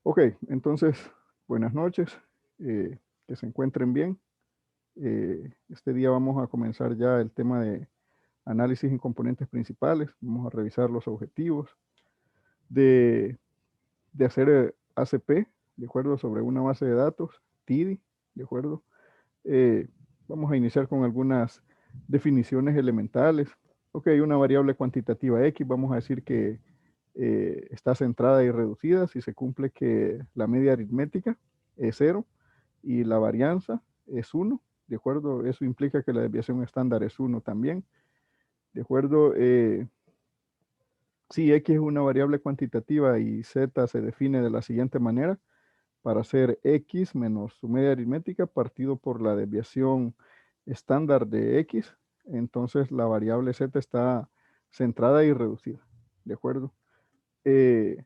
Ok, entonces, buenas noches, que se encuentren bien. Este día vamos a comenzar ya el tema de análisis en componentes principales. Vamos a revisar los objetivos de, de hacer ACP, ¿de acuerdo? Sobre una base de datos, TIDI, ¿de acuerdo? Eh, Vamos a iniciar con algunas definiciones elementales. Ok, una variable cuantitativa X, vamos a decir que está centrada y reducida si se cumple que la media aritmética es 0 y la varianza es 1, ¿de acuerdo? Eso implica que la desviación estándar es 1 también, ¿de acuerdo? Si X es una variable cuantitativa y Z se define de la siguiente manera, para hacer X menos su media aritmética partido por la desviación estándar de X, entonces la variable Z está centrada y reducida, ¿de acuerdo? Eh,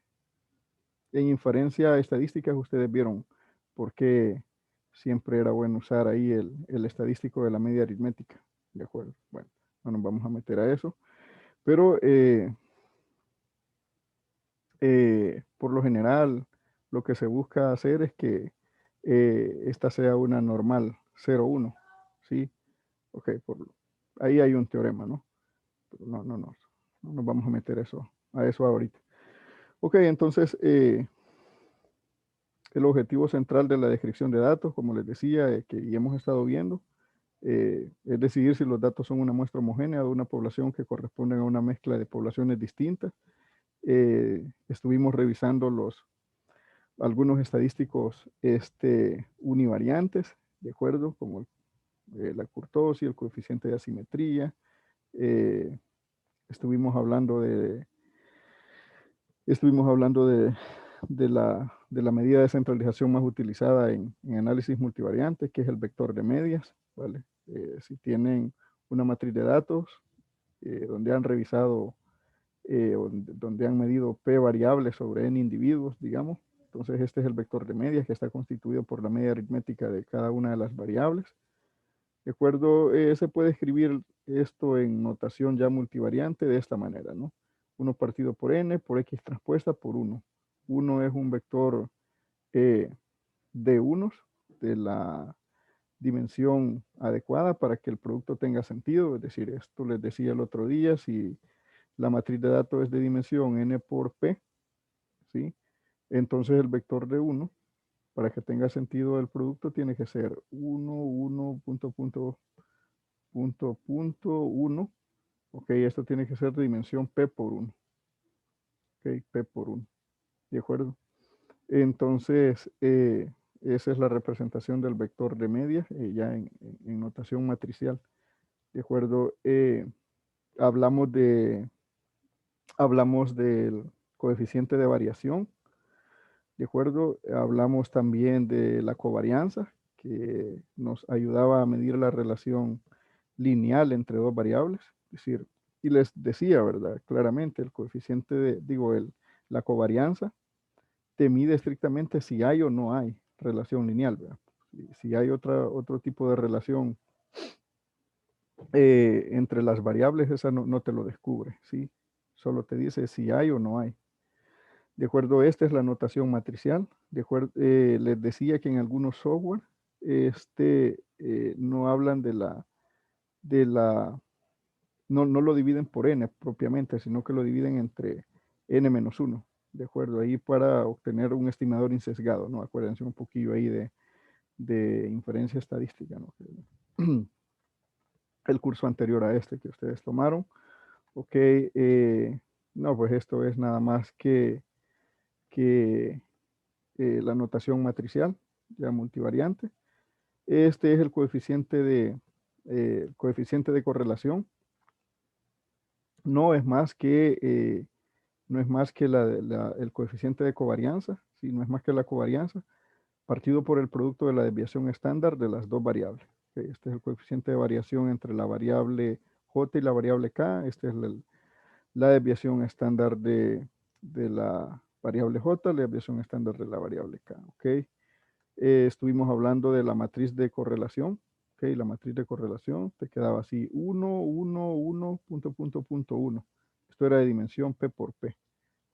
En inferencia estadística ustedes vieron por qué siempre era bueno usar ahí el estadístico de la media aritmética. De acuerdo. Bueno, no nos vamos a meter a eso. Pero por lo general lo que se busca hacer es que esta sea una normal 0,1. ¿Sí? Ok, ahí hay un teorema, ¿no? Pero no nos vamos a meter a eso ahorita. Ok, entonces el objetivo central de la descripción de datos, como les decía, que ya hemos estado viendo, es decidir si los datos son una muestra homogénea de una población que corresponden a una mezcla de poblaciones distintas. Estuvimos revisando algunos estadísticos univariantes, ¿de acuerdo? Como la kurtosis, el coeficiente de asimetría. Eh, estuvimos hablando de, estuvimos hablando de la medida de centralización más utilizada en análisis multivariante, que es el vector de medias, ¿vale? Si tienen una matriz de datos donde han revisado, donde han medido P variables sobre N individuos, digamos, entonces este es el vector de medias que está constituido por la media aritmética de cada una de las variables. ¿De acuerdo? Se puede escribir esto en notación ya multivariante de esta manera, ¿no? 1 partido por n, por x transpuesta por 1. 1 es un vector de unos de la dimensión adecuada para que el producto tenga sentido. Es decir, esto les decía el otro día, si la matriz de datos es de dimensión n por p, ¿sí? Entonces el vector de 1, para que tenga sentido el producto, tiene que ser 1, 1, punto, punto, punto, punto, 1. Ok, esto tiene que ser de dimensión p por 1. Ok, p por 1. ¿De acuerdo? Entonces, esa es la representación del vector de medias, ya en notación matricial. ¿De acuerdo? Hablamos hablamos del coeficiente de variación. ¿De acuerdo? Hablamos también de la covarianza, que nos ayudaba a medir la relación lineal entre dos variables. Es decir, y les decía, ¿verdad? Claramente, el coeficiente la covarianza te mide estrictamente si hay o no hay relación lineal, ¿verdad? Si hay otro tipo de relación entre las variables, esa no te lo descubre, ¿sí? Solo te dice si hay o no hay. De acuerdo, esta es la notación matricial. De acuerdo, les decía que en algunos software no hablan de la, no lo dividen por n propiamente, sino que lo dividen entre n menos 1. De acuerdo, ahí para obtener un estimador insesgado, ¿no? Acuérdense un poquillo ahí de inferencia estadística, ¿no? El curso anterior a este que ustedes tomaron. Ok, no, pues esto es nada más que la notación matricial, ya multivariante. Este es el coeficiente de correlación. No es más que, no es más que el coeficiente de covarianza, ¿sí? No es más que la covarianza, partido por el producto de la desviación estándar de las dos variables. Okay, este es el coeficiente de variación entre la variable J y la variable K. Este es la desviación estándar de la variable J, la desviación estándar de la variable K. Okay. Estuvimos hablando de la matriz de correlación. Okay, la matriz de correlación te quedaba así, 1, 1, 1, punto, punto, punto, 1. Esto era de dimensión P por P.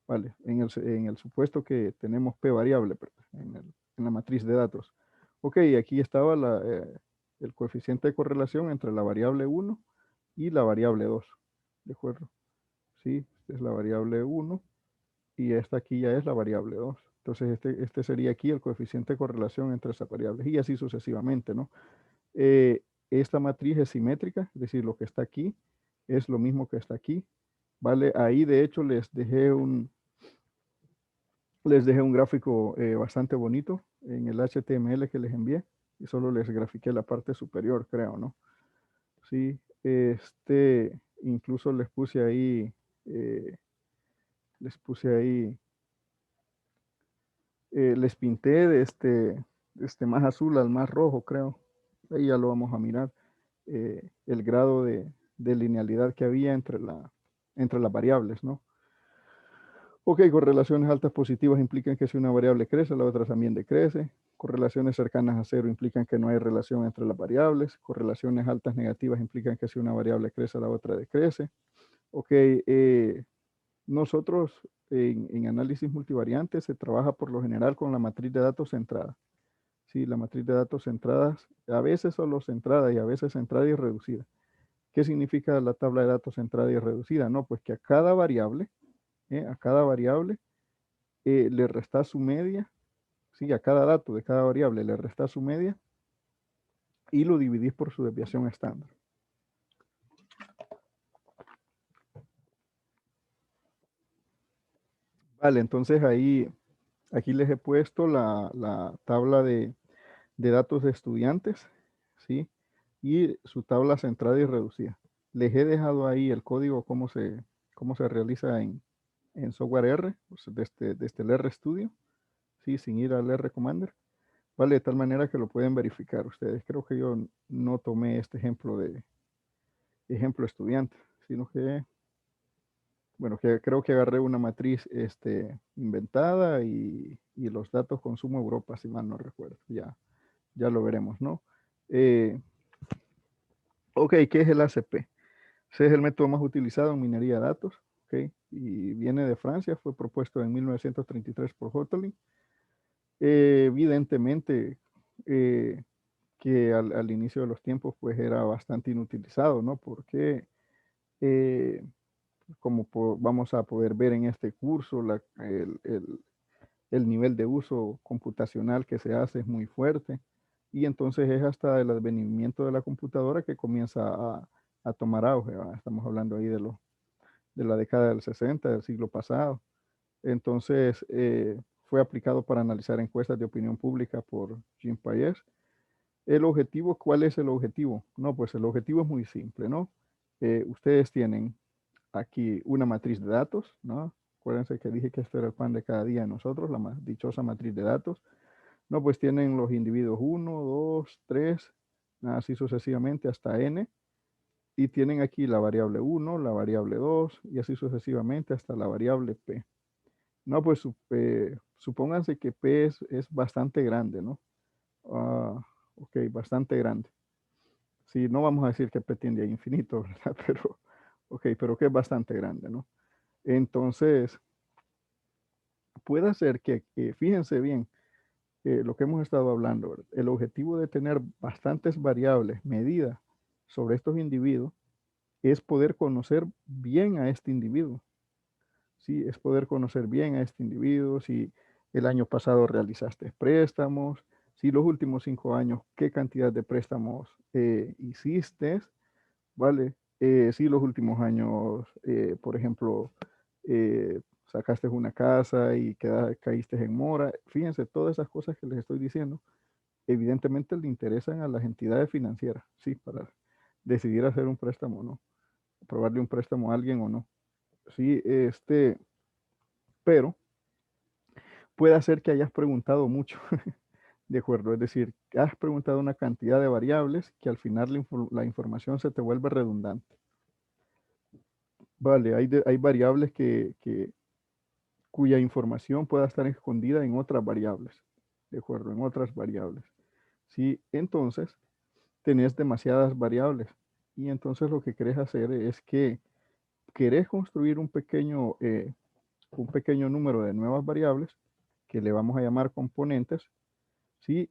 ¿vale? En el supuesto que tenemos P variable, en la matriz de datos. Ok, aquí estaba el coeficiente de correlación entre la variable 1 y la variable 2, ¿de acuerdo? Sí, esta es la variable 1 y esta aquí ya es la variable 2. Entonces, este sería aquí el coeficiente de correlación entre esas variables y así sucesivamente, ¿no? Esta matriz es simétrica, es decir, lo que está aquí es lo mismo que está aquí, ¿vale? Ahí, de hecho, les dejé un gráfico bastante bonito en el HTML que les envié y solo les grafiqué la parte superior, creo, ¿no? Sí, incluso eh, les puse ahí, les pinté de este más azul al más rojo, creo. Ahí ya lo vamos a mirar. El grado de linealidad que había entre las variables, ¿no? Ok, correlaciones altas positivas implican que si una variable crece, la otra también decrece. Correlaciones cercanas a cero implican que no hay relación entre las variables. Correlaciones altas negativas implican que si una variable crece, la otra decrece. Ok, nosotros en análisis multivariante se trabaja por lo general con la matriz de datos centrada. Sí, la matriz de datos centradas, a veces solo centrada y a veces centrada y reducida. ¿Qué significa la tabla de datos centrada y reducida? No, pues que a cada variable le resta su media, sí, a cada dato de cada variable le resta su media y lo dividís por su desviación estándar. Vale, entonces aquí les he puesto la tabla de datos de estudiantes, ¿sí? Y su tabla centrada y reducida. Les he dejado ahí el código, cómo se realiza en software R, pues desde el RStudio, ¿sí? Sin ir al R Commander. Vale, de tal manera que lo pueden verificar ustedes. Creo que yo no tomé este ejemplo de ejemplo estudiante, sino que, bueno, que creo que agarré una matriz inventada y los datos consumo Europa, si mal no recuerdo. Ya lo veremos, ¿no? Eh, ok, ¿qué es el ACP? Ese es el método más utilizado en minería de datos, ¿ok? Y viene de Francia, fue propuesto en 1933 por Hotelling. Evidentemente, eh, que al inicio de los tiempos pues era bastante inutilizado, ¿no? Porque eh, vamos a poder ver en este curso, el nivel de uso computacional que se hace es muy fuerte y entonces es hasta el advenimiento de la computadora que comienza a tomar auge, ¿verdad? Estamos hablando ahí de la década del 60 del siglo pasado. Entonces fue aplicado para analizar encuestas de opinión pública por Jean Piaget. El objetivo, ¿cuál es el objetivo? No, pues el objetivo es muy simple, ¿no? Ustedes tienen aquí una matriz de datos, ¿no? Acuérdense que dije que esto era el pan de cada día de nosotros, la más dichosa matriz de datos. No, pues tienen los individuos 1, 2, 3, así sucesivamente hasta n. Y tienen aquí la variable 1, la variable 2 y así sucesivamente hasta la variable p. No, pues supónganse que p es bastante grande, ¿no? Ok, bastante grande. Sí, no vamos a decir que p tiende a infinito, ¿verdad? Pero, ok, pero que es bastante grande, ¿no? Entonces, puede ser que fíjense bien, lo que hemos estado hablando, ¿verdad? El objetivo de tener bastantes variables medidas sobre estos individuos es poder conocer bien a este individuo. Sí, es poder conocer bien a este individuo, si el año pasado realizaste préstamos, si los últimos 5 años, qué cantidad de préstamos hiciste, ¿vale? Si los últimos años, por ejemplo, sacaste una casa y caíste en mora. Fíjense, todas esas cosas que les estoy diciendo, evidentemente le interesan a las entidades financieras, sí, para decidir hacer un préstamo o no, aprobarle un préstamo a alguien o no. Sí, pero puede ser que hayas preguntado mucho, ¿de acuerdo? Es decir, has preguntado una cantidad de variables que al final la información se te vuelve redundante. Vale, hay variables cuya información pueda estar escondida en otras variables, ¿de acuerdo? En otras variables. ¿Sí? Entonces, tenés demasiadas variables y entonces lo que querés hacer es que querés construir un pequeño un pequeño número de nuevas variables que le vamos a llamar componentes, ¿sí?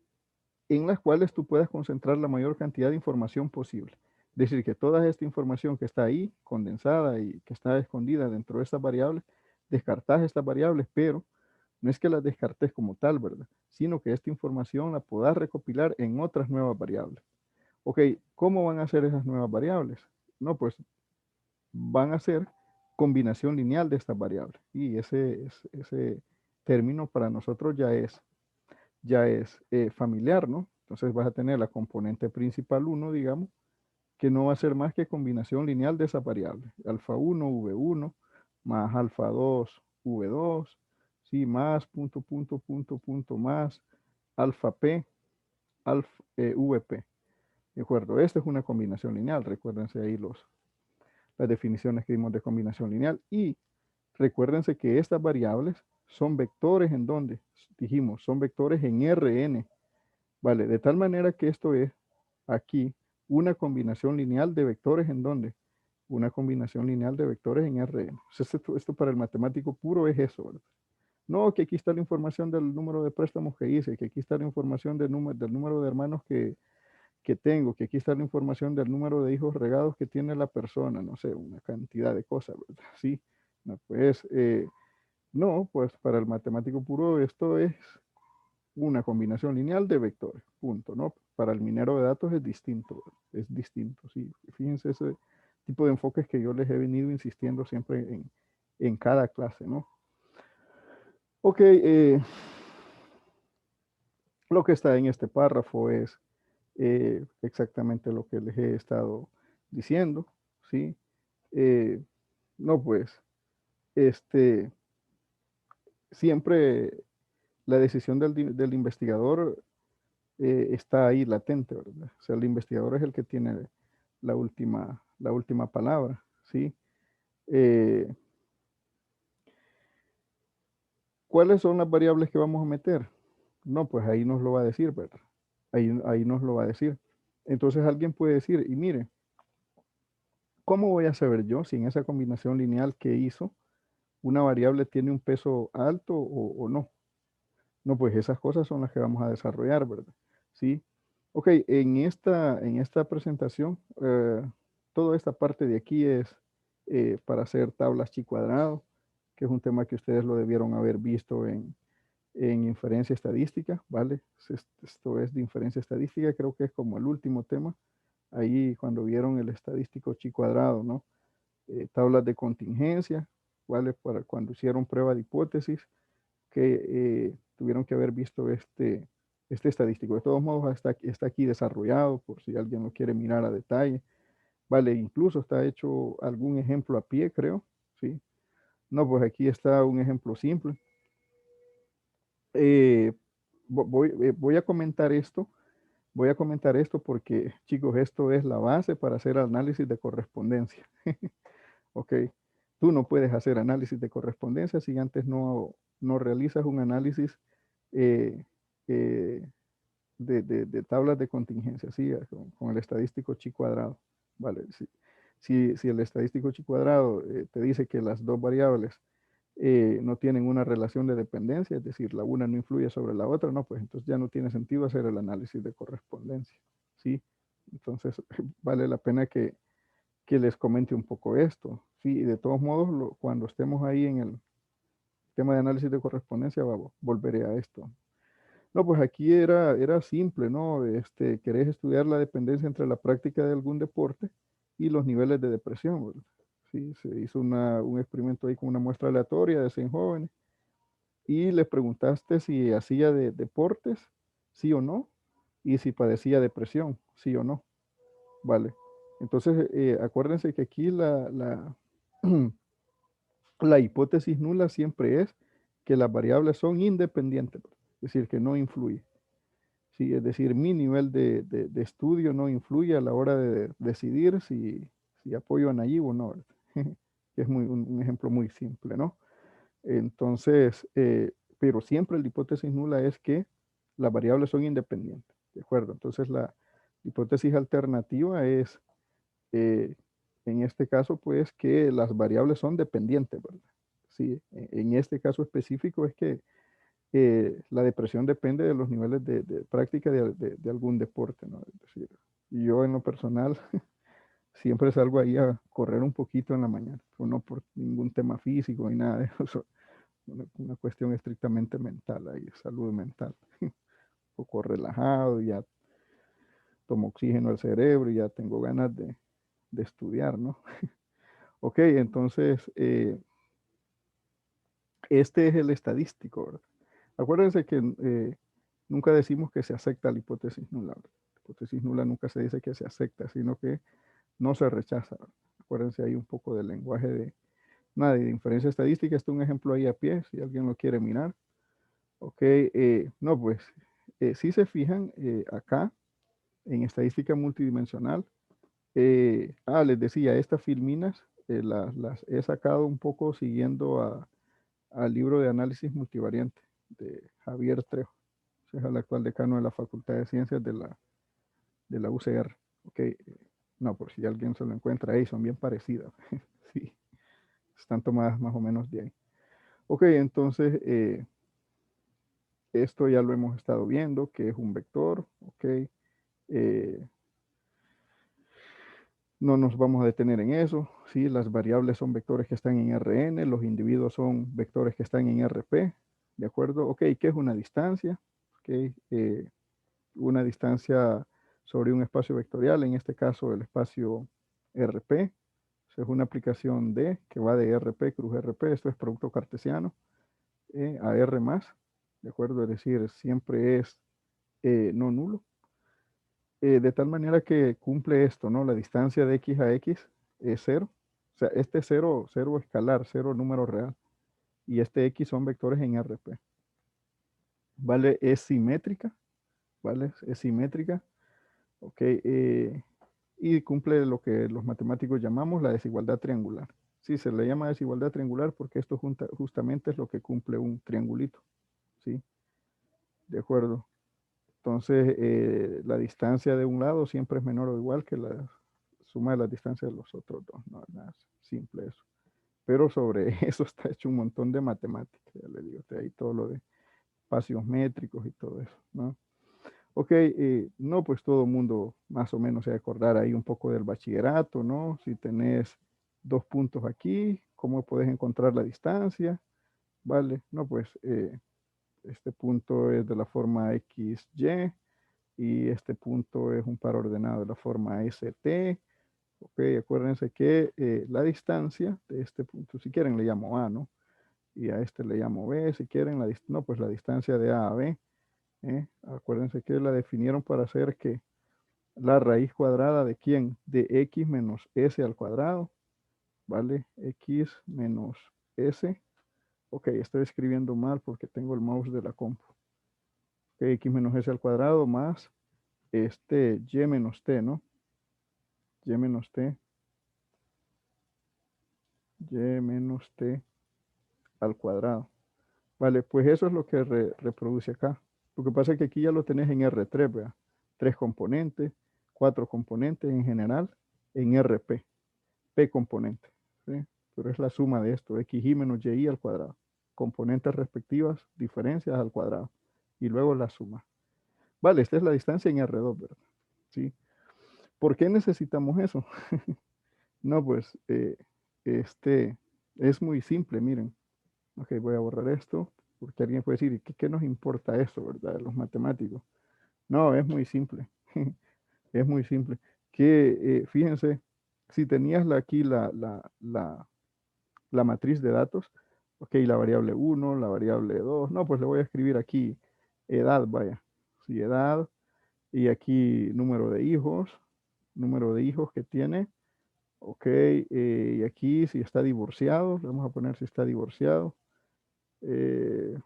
En las cuales tú puedas concentrar la mayor cantidad de información posible. Es decir, que toda esta información que está ahí, condensada y que está escondida dentro de estas variables, descartas estas variables, pero no es que las descartes como tal, ¿verdad? Sino que esta información la puedas recopilar en otras nuevas variables. Ok, ¿cómo van a ser esas nuevas variables? No, pues van a ser combinación lineal de estas variables. Y ese término para nosotros ya es familiar, ¿no? Entonces vas a tener la componente principal 1, digamos, que no va a ser más que combinación lineal de esa variable. Alfa 1, V1, más alfa 2, V2, sí, más punto, punto, punto, punto, más alfa P, alfa, VP. ¿De acuerdo? Esta es una combinación lineal. Recuérdense ahí las definiciones que dimos de combinación lineal. Y recuérdense que estas variables son vectores en donde, dijimos, son vectores en Rn. Vale, de tal manera que esto es aquí una combinación lineal de vectores en donde, una combinación lineal de vectores en Rn. Esto para el matemático puro es eso, ¿verdad? No, que aquí está la información del número de préstamos que hice, que aquí está la información del número de hermanos que tengo, que aquí está la información del número de hijos regados que tiene la persona, no sé, una cantidad de cosas, ¿verdad? Sí, no, pues, no, pues para el matemático puro esto es una combinación lineal de vectores, punto, ¿no? Para el minero de datos es distinto, sí. Fíjense ese tipo de enfoques que yo les he venido insistiendo siempre en cada clase, ¿no? Ok, lo que está en este párrafo es exactamente lo que les he estado diciendo, ¿sí? No, pues, siempre la decisión del investigador está ahí latente, ¿verdad? O sea, el investigador es el que tiene la última palabra, ¿sí? Eh, ¿Cuáles son las variables que vamos a meter? No, pues ahí nos lo va a decir, ¿verdad? Ahí nos lo va a decir. Entonces alguien puede decir, y mire, ¿cómo voy a saber yo si en esa combinación lineal que hizo una variable tiene un peso alto o no? No, pues esas cosas son las que vamos a desarrollar, ¿verdad? Sí. Ok, en esta presentación, toda esta parte de aquí es para hacer tablas chi cuadrado, que es un tema que ustedes lo debieron haber visto en inferencia estadística, ¿vale? Esto es de inferencia estadística, creo que es como el último tema, ahí cuando vieron el estadístico chi cuadrado, ¿no? Tablas de contingencia, ¿vale? Para cuando hicieron prueba de hipótesis, que tuvieron que haber visto este estadístico. De todos modos, está aquí desarrollado por si alguien lo quiere mirar a detalle. Vale, incluso está hecho algún ejemplo a pie, creo. ¿Sí? No, pues aquí está un ejemplo simple. Eh, voy a comentar esto. Voy a comentar esto porque, chicos, esto es la base para hacer análisis de correspondencia. ¿Ok? Tú no puedes hacer análisis de correspondencia si antes no realizas un análisis eh, eh, de tablas de contingencia, ¿sí? Con el estadístico chi cuadrado. ¿Vale? Si el estadístico chi cuadrado te dice que las dos variables no tienen una relación de dependencia, es decir, la una no influye sobre la otra, no, pues entonces ya no tiene sentido hacer el análisis de correspondencia, ¿sí? Entonces vale la pena que les comente un poco esto, ¿sí? Y de todos modos, cuando estemos ahí en el tema de análisis de correspondencia, volveré a esto. No, pues aquí era simple, ¿no? Querés estudiar la dependencia entre la práctica de algún deporte y los niveles de depresión, ¿verdad? Sí, se hizo un experimento ahí con una muestra aleatoria de 100 jóvenes y les preguntaste si hacía de deportes, sí o no, y si padecía depresión, sí o no, ¿vale? Entonces, acuérdense que aquí la hipótesis nula siempre es que las variables son independientes, es decir, que no influye. Sí, es decir, mi nivel de estudio no influye a la hora de decidir si apoyo a Nayib o no, ¿verdad? Es un ejemplo muy simple, ¿no? Entonces, pero siempre la hipótesis nula es que las variables son independientes, ¿de acuerdo? Entonces, la hipótesis alternativa es, eh, en este caso, pues, que las variables son dependientes, ¿verdad? ¿sí? En este caso específico es que la depresión depende de los niveles de práctica de algún deporte, ¿no? Es decir, yo en lo personal siempre salgo ahí a correr un poquito en la mañana, pero no por ningún tema físico ni nada de eso, una cuestión estrictamente mental, ahí, salud mental. Un poco relajado, ya tomo oxígeno al cerebro y ya tengo ganas de estudiar, ¿no? Ok, entonces, este es el estadístico, ¿verdad? Acuérdense que nunca decimos que se acepta la hipótesis nula, ¿verdad? La hipótesis nula nunca se dice que se acepta, sino que no se rechaza, ¿verdad? Acuérdense ahí un poco del lenguaje nada, de inferencia estadística. Este es un ejemplo ahí a pie, si alguien lo quiere mirar. Ok, no, pues, si se fijan acá, en estadística multidimensional, les decía, estas filminas las he sacado un poco siguiendo al libro de análisis multivariante de Javier Trejo, que es el actual decano de la Facultad de Ciencias de la UCR. Ok, no, por si alguien se lo encuentra ahí, son bien parecidas. Sí, están tomadas más o menos de ahí. Ok, entonces, esto ya lo hemos estado viendo, que es un vector. Ok, eh, no nos vamos a detener en eso, ¿sí? Las variables son vectores que están en Rn, los individuos son vectores que están en Rp, ¿de acuerdo? Ok, ¿qué es una distancia? Ok, una distancia sobre un espacio vectorial, en este caso el espacio Rp, es una aplicación D que va de Rp cruz Rp, esto es producto cartesiano, a R más, ¿de acuerdo? Es decir, siempre es no nulo. De tal manera que cumple esto, ¿no? La distancia de x a x es cero. O sea, este cero escalar, cero número real. Y este x son vectores en RP. ¿Vale? Es simétrica, ¿vale? Es simétrica. Ok. Y cumple lo que los matemáticos llamamos la desigualdad triangular. Sí, se le llama desigualdad triangular porque esto justamente es lo que cumple un triangulito. ¿Sí? De acuerdo. Entonces, la distancia de un lado siempre es menor o igual que la suma de las distancias de los otros dos. No es nada simple eso. Pero sobre eso está hecho un montón de matemáticas. Ya le digo, ahí todo lo de espacios métricos y todo eso, ¿no? Ok, no, pues todo el mundo más o menos se va a acordar ahí un poco del bachillerato, ¿no? Si tenés dos puntos aquí, ¿cómo puedes encontrar la distancia? Vale, no, pues este punto es de la forma XY y este punto es un par ordenado de la forma ST. Ok, acuérdense que la distancia de este punto, si quieren le llamo A, ¿no? Y a este le llamo B, si quieren, no, pues la distancia de A a B. Acuérdense que la definieron para hacer que la raíz cuadrada de quién? De x menos s al cuadrado, ¿vale? X menos s. Ok, estoy escribiendo mal porque tengo el mouse de la compu. Ok, x menos s al cuadrado más y menos t, ¿no? Y menos t, y menos t al cuadrado. Vale, pues eso es lo que reproduce acá. Lo que pasa es que aquí ya lo tenés en R3, ¿vea? 3 componentes, 4 componentes en general, en RP, P componente, ¿sí? Pero es la suma de esto, xy menos y al cuadrado. Componentes respectivas, diferencias al cuadrado. Y luego la suma. Vale, esta es la distancia en R2, ¿verdad? ¿Sí? ¿Por qué necesitamos eso? No, pues, es muy simple, miren. Ok, voy a borrar esto, porque alguien puede decir, ¿qué nos importa eso, verdad? Los matemáticos. No, es muy simple. Es muy simple. Que fíjense, si tenías aquí la matriz de datos, ok, la variable 1, la variable 2, no, pues le voy a escribir aquí edad, vaya. Sí, edad, y aquí número de hijos que tiene, ok, y aquí si está divorciado, le vamos a poner si está divorciado. Eh,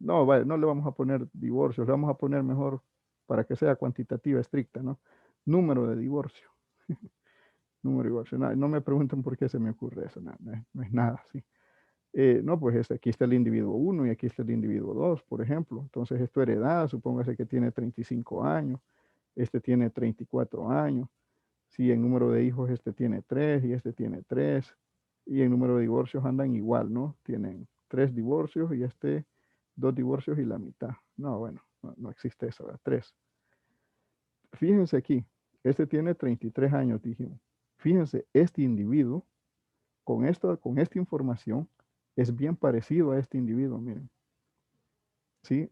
no, vale, no le vamos a poner divorcios, le vamos a poner mejor para que sea cuantitativa, estricta, ¿no? Número de divorcio. Número de divorcio. No, no me pregunten por qué se me ocurre eso, no es nada así. No, pues aquí está el individuo 1 y aquí está el individuo 2, por ejemplo. Entonces, esto heredada, supóngase que tiene 35 años, este tiene 34 años. Si en número de hijos este tiene 3 y este tiene 3. y en número de divorcios andan igual, ¿no? Tienen 3 divorcios y 2 divorcios y la mitad. No, bueno, no existe eso, ¿verdad? 3. Fíjense aquí, este tiene 33 años, dijimos. Fíjense, este individuo, con esta información, es bien parecido a este individuo, miren. ¿Sí?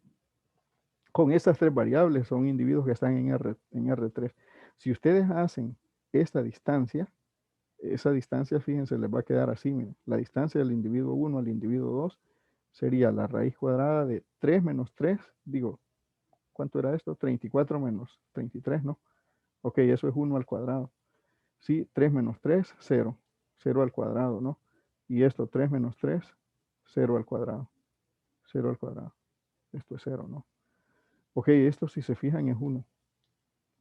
Con estas 3 variables son individuos que están en R3. Si ustedes hacen esta distancia, esa distancia, fíjense, les va a quedar así, miren. La distancia del individuo 1 al individuo 2 sería la raíz cuadrada de 3 menos 3, digo, ¿cuánto era esto? 34 menos 33, ¿no? Ok, eso es 1 al cuadrado. Sí, 3 menos 3, 0. 0 al cuadrado, ¿no? Y esto, 3 menos 3, 0 al cuadrado. 0 al cuadrado. Esto es 0, ¿no? Ok, esto si se fijan es 1,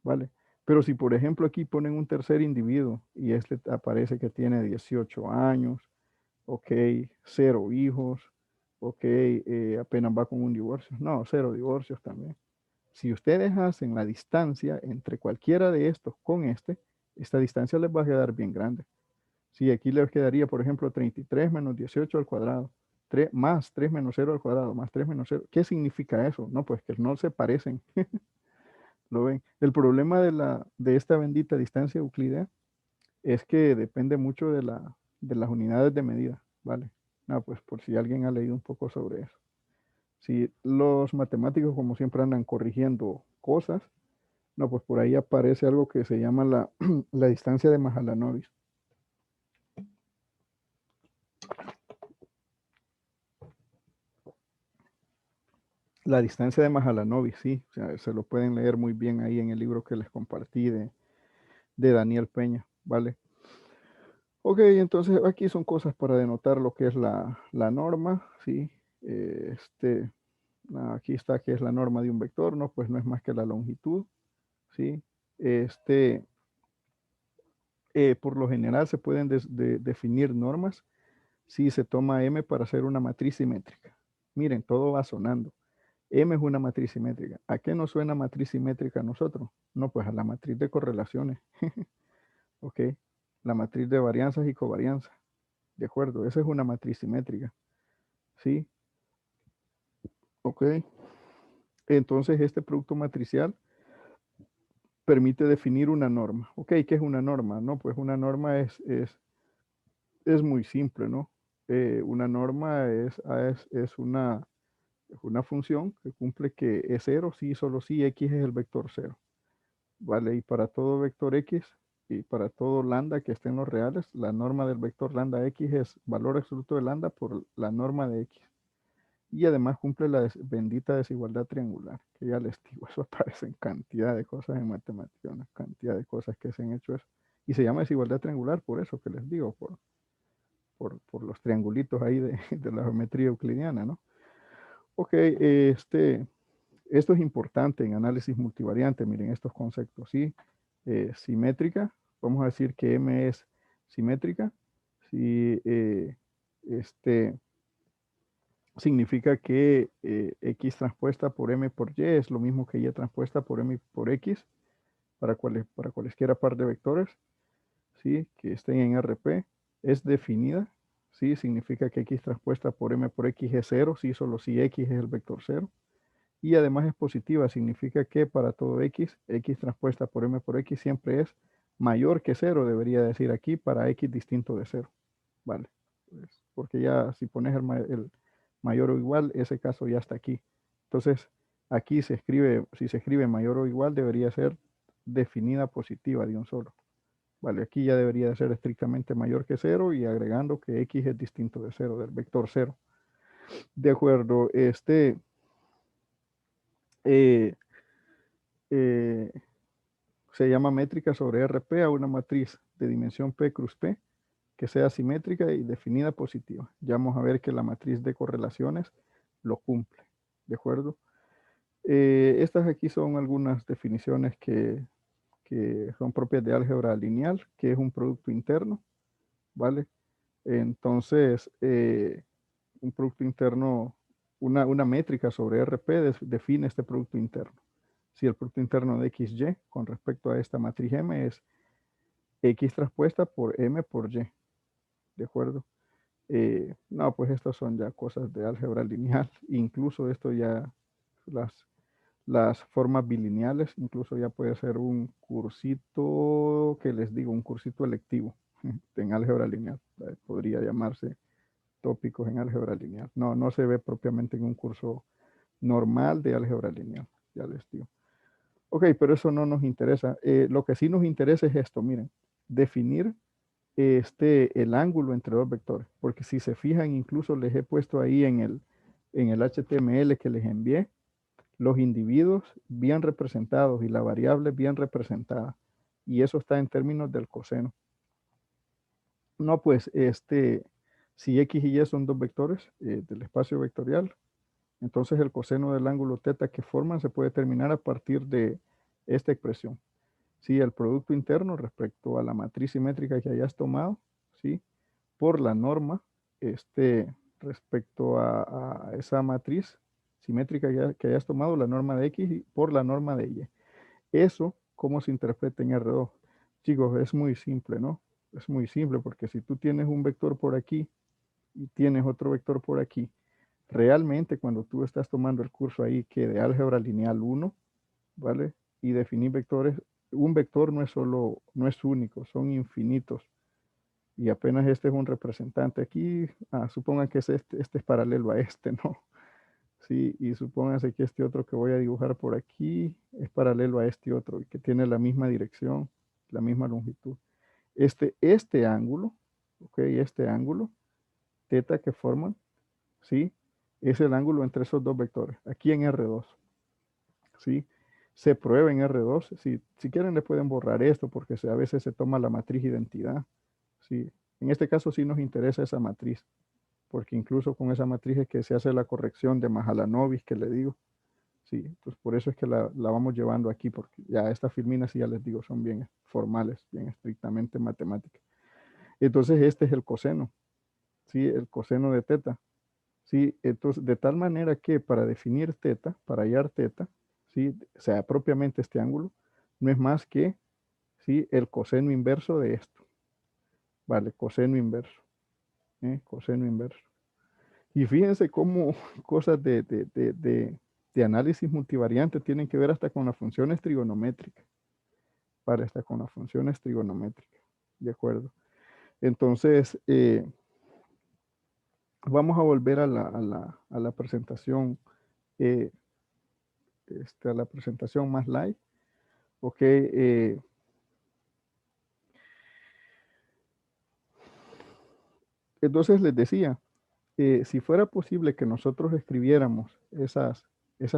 ¿vale? Pero si por ejemplo aquí ponen un tercer individuo y este aparece que tiene 18 años, ok, 0 hijos, ok, apenas va con un divorcio. No, 0 divorcios también. Si ustedes hacen la distancia entre cualquiera de estos con esta distancia les va a quedar bien grande. Si aquí les quedaría, por ejemplo, 33 menos 18 al cuadrado, 3, más 3 menos 0 al cuadrado, más 3 menos 0. ¿Qué significa eso? No, pues que no se parecen. ¿Lo ven? El problema de esta bendita distancia euclidea es que depende mucho de las unidades de medida, ¿vale? No, pues por si alguien ha leído un poco sobre eso. Si los matemáticos, como siempre, andan corrigiendo cosas, no, pues por ahí aparece algo que se llama la distancia de Mahalanobis. La distancia de Mahalanobis, sí, o sea, se lo pueden leer muy bien ahí en el libro que les compartí de Daniel Peña, ¿vale? Ok, entonces aquí son cosas para denotar lo que es la norma, ¿sí? Este, aquí está que es la norma de un vector, ¿no? Pues no es más que la longitud, ¿sí? Este, por lo general se pueden definir normas si se toma M para hacer una matriz simétrica. Miren, todo va sonando. M es una matriz simétrica. ¿A qué nos suena matriz simétrica a nosotros? No, pues a la matriz de correlaciones. ¿Ok? La matriz de varianzas y covarianzas. ¿De acuerdo? Esa es una matriz simétrica. ¿Sí? ¿Ok? Entonces este producto matricial permite definir una norma. ¿Ok? ¿Qué es una norma? No, pues una norma es muy simple, ¿no? Una norma es una función que cumple que es cero, sí, solo sí, x es el vector cero. ¿Vale? Y para todo vector x y para todo lambda que esté en los reales, la norma del vector lambda x es valor absoluto de lambda por la norma de x. Y además cumple la bendita desigualdad triangular, que ya les digo, eso aparece en cantidad de cosas en matemáticas, una cantidad de cosas que se han hecho eso. Y se llama desigualdad triangular por eso que les digo, por los triangulitos ahí de la geometría euclidiana, ¿no? Ok, esto es importante en análisis multivariante, miren estos conceptos, ¿sí? Simétrica, vamos a decir que M es simétrica, si significa que X transpuesta por M por Y es lo mismo que Y transpuesta por M por X para cualesquiera par de vectores, ¿sí? Que estén en RP, es definida, ¿sí? Significa que X transpuesta por M por X es cero, ¿sí? Solo si X es el vector cero. Y además es positiva, significa que para todo X, X transpuesta por M por X siempre es mayor que cero, debería decir aquí, para X distinto de cero. Vale, pues, porque ya si pones el mayor o igual, ese caso ya está aquí. Entonces, aquí se escribe, si se escribe mayor o igual, debería ser definida positiva de un solo. Vale, aquí ya debería de ser estrictamente mayor que cero y agregando que X es distinto de cero, del vector cero. De acuerdo, eh, eh, se llama métrica sobre RP a una matriz de dimensión P cruz P que sea simétrica y definida positiva. Ya vamos a ver que la matriz de correlaciones lo cumple. ¿De acuerdo? Estas aquí son algunas definiciones que son propias de álgebra lineal, que es un producto interno, ¿vale? Entonces, un producto interno, una métrica sobre RP define este producto interno. Si el producto interno de XY con respecto a esta matriz M es X transpuesta por M por Y. ¿de acuerdo? No, pues estas son ya cosas de álgebra lineal, incluso esto ya, las, las formas bilineales, incluso ya puede ser un cursito, que les digo, un cursito electivo en álgebra lineal, podría llamarse tópicos en álgebra lineal. No, no se ve propiamente en un curso normal de álgebra lineal, ya les digo. Ok, pero eso no nos interesa. Lo que sí nos interesa es esto, miren, definir el ángulo entre dos vectores, porque si se fijan, incluso les he puesto ahí en el HTML que les envié, los individuos bien representados y la variable bien representada, y eso está en términos del coseno. No, pues si x y y son dos vectores del espacio vectorial, entonces el coseno del ángulo θ que forman se puede determinar a partir de esta expresión. ¿Sí? El producto interno respecto a la matriz simétrica que hayas tomado, ¿sí? Por la norma, respecto a esa matriz simétrica que hayas tomado, la norma de x y por la norma de y. Eso, ¿cómo se interpreta en R2? Chicos, es muy simple, ¿no? Es muy simple porque si tú tienes un vector por aquí y tienes otro vector por aquí, realmente cuando tú estás tomando el curso ahí que de álgebra lineal 1, ¿vale? Y definir vectores, un vector no es solo, no es único, son infinitos. Y apenas este es un representante aquí, supongan que este es paralelo a este, ¿no? Sí, y supónganse que este otro que voy a dibujar por aquí es paralelo a este otro y que tiene la misma dirección, la misma longitud. Este ángulo, ok, este ángulo, θ que forman, ¿sí? Es el ángulo entre esos dos vectores, aquí en R2, ¿sí? Se prueba en R2, si quieren le pueden borrar esto porque a veces se toma la matriz identidad, ¿sí? En este caso sí nos interesa esa matriz, porque incluso con esa matriz es que se hace la corrección de Mahalanobis que le digo, ¿sí? Entonces por eso es que la vamos llevando aquí, porque ya estas filminas, sí ya les digo, son bien formales, bien estrictamente matemáticas. Entonces este es el coseno, ¿sí? El coseno de θ. ¿Sí? Entonces, de tal manera que para definir θ, para hallar θ, ¿sí? O sea, propiamente este ángulo, no es más que, ¿sí? El coseno inverso de esto. Vale, coseno inverso. Coseno inverso. Y fíjense cómo cosas de análisis multivariante tienen que ver hasta con las funciones trigonométricas. Vale, hasta con las funciones trigonométricas. ¿De acuerdo? Entonces, vamos a volver a la presentación. eh, a la presentación más live. Ok, entonces les decía, si fuera posible que nosotros escribiéramos esas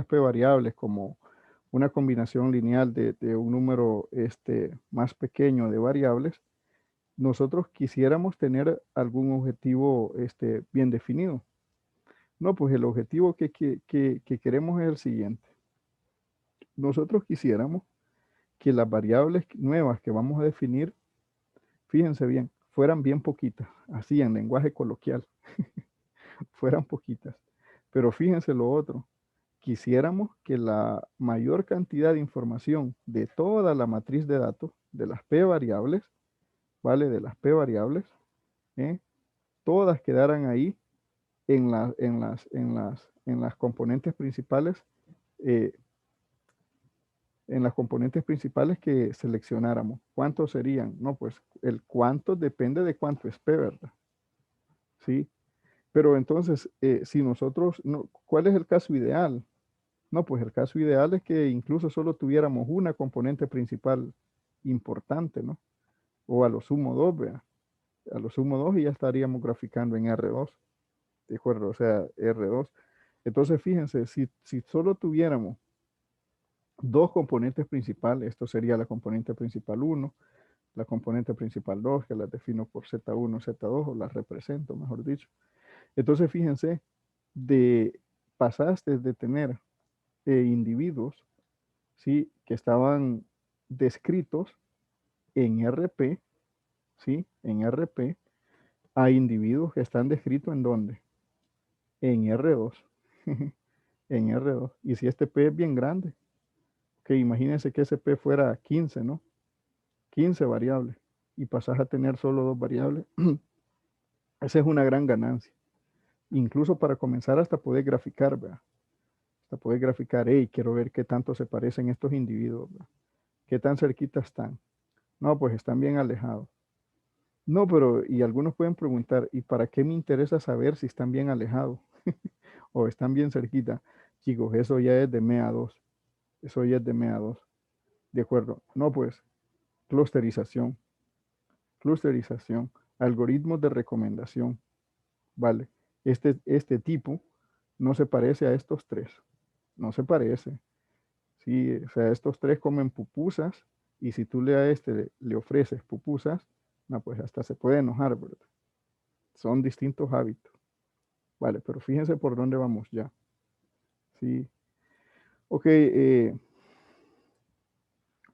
p variables como una combinación lineal de un número más pequeño de variables, nosotros quisiéramos tener algún objetivo bien definido. No, pues el objetivo que queremos es el siguiente. Nosotros quisiéramos que las variables nuevas que vamos a definir, fíjense bien, fueran bien poquitas, así en lenguaje coloquial, fueran poquitas. Pero fíjense lo otro, quisiéramos que la mayor cantidad de información de toda la matriz de datos, de las p variables, ¿vale? De las p variables, ¿eh? Todas quedaran ahí en las componentes principales, eh, en las componentes principales que seleccionáramos. ¿Cuántos serían? No, pues el cuánto depende de cuánto es P, ¿verdad? ¿Sí? Pero entonces, si nosotros, no, ¿cuál es el caso ideal? No, pues el caso ideal es que incluso solo tuviéramos una componente principal importante, ¿no? O a lo sumo dos, vea. A lo sumo dos y ya estaríamos graficando en R2, ¿de acuerdo? O sea, R2. Entonces, fíjense, si solo tuviéramos dos componentes principales, esto sería la componente principal 1, la componente principal 2, que las defino por Z1, Z2, o las represento, mejor dicho. Entonces, fíjense, pasaste de tener individuos, ¿sí? Que estaban descritos en RP, ¿sí? En RP, a individuos que están descritos en ¿dónde? En R2. En R2. Y si este P es bien grande, que imagínense que ese P fuera 15, ¿no? 15 variables y pasas a tener solo dos variables, Esa es una gran ganancia. Incluso para comenzar hasta poder graficar, ¿verdad? Hasta poder graficar, hey, quiero ver qué tanto se parecen estos individuos, ¿verdad? ¿Qué tan cerquita están? No, pues están bien alejados. No, pero, y algunos pueden preguntar, ¿y para qué me interesa saber si están bien alejados o están bien cerquita? Chicos, eso ya es de MEA 2. Eso ya es de MEA 2. De acuerdo. No, pues, clusterización. Clusterización. Algoritmos de recomendación. Vale. Este tipo no se parece a estos tres. No se parece. Sí, o sea, estos tres comen pupusas y si tú a este le ofreces pupusas, no, pues hasta se puede enojar, ¿verdad? Son distintos hábitos. Vale, pero fíjense por dónde vamos ya. Sí. Ok,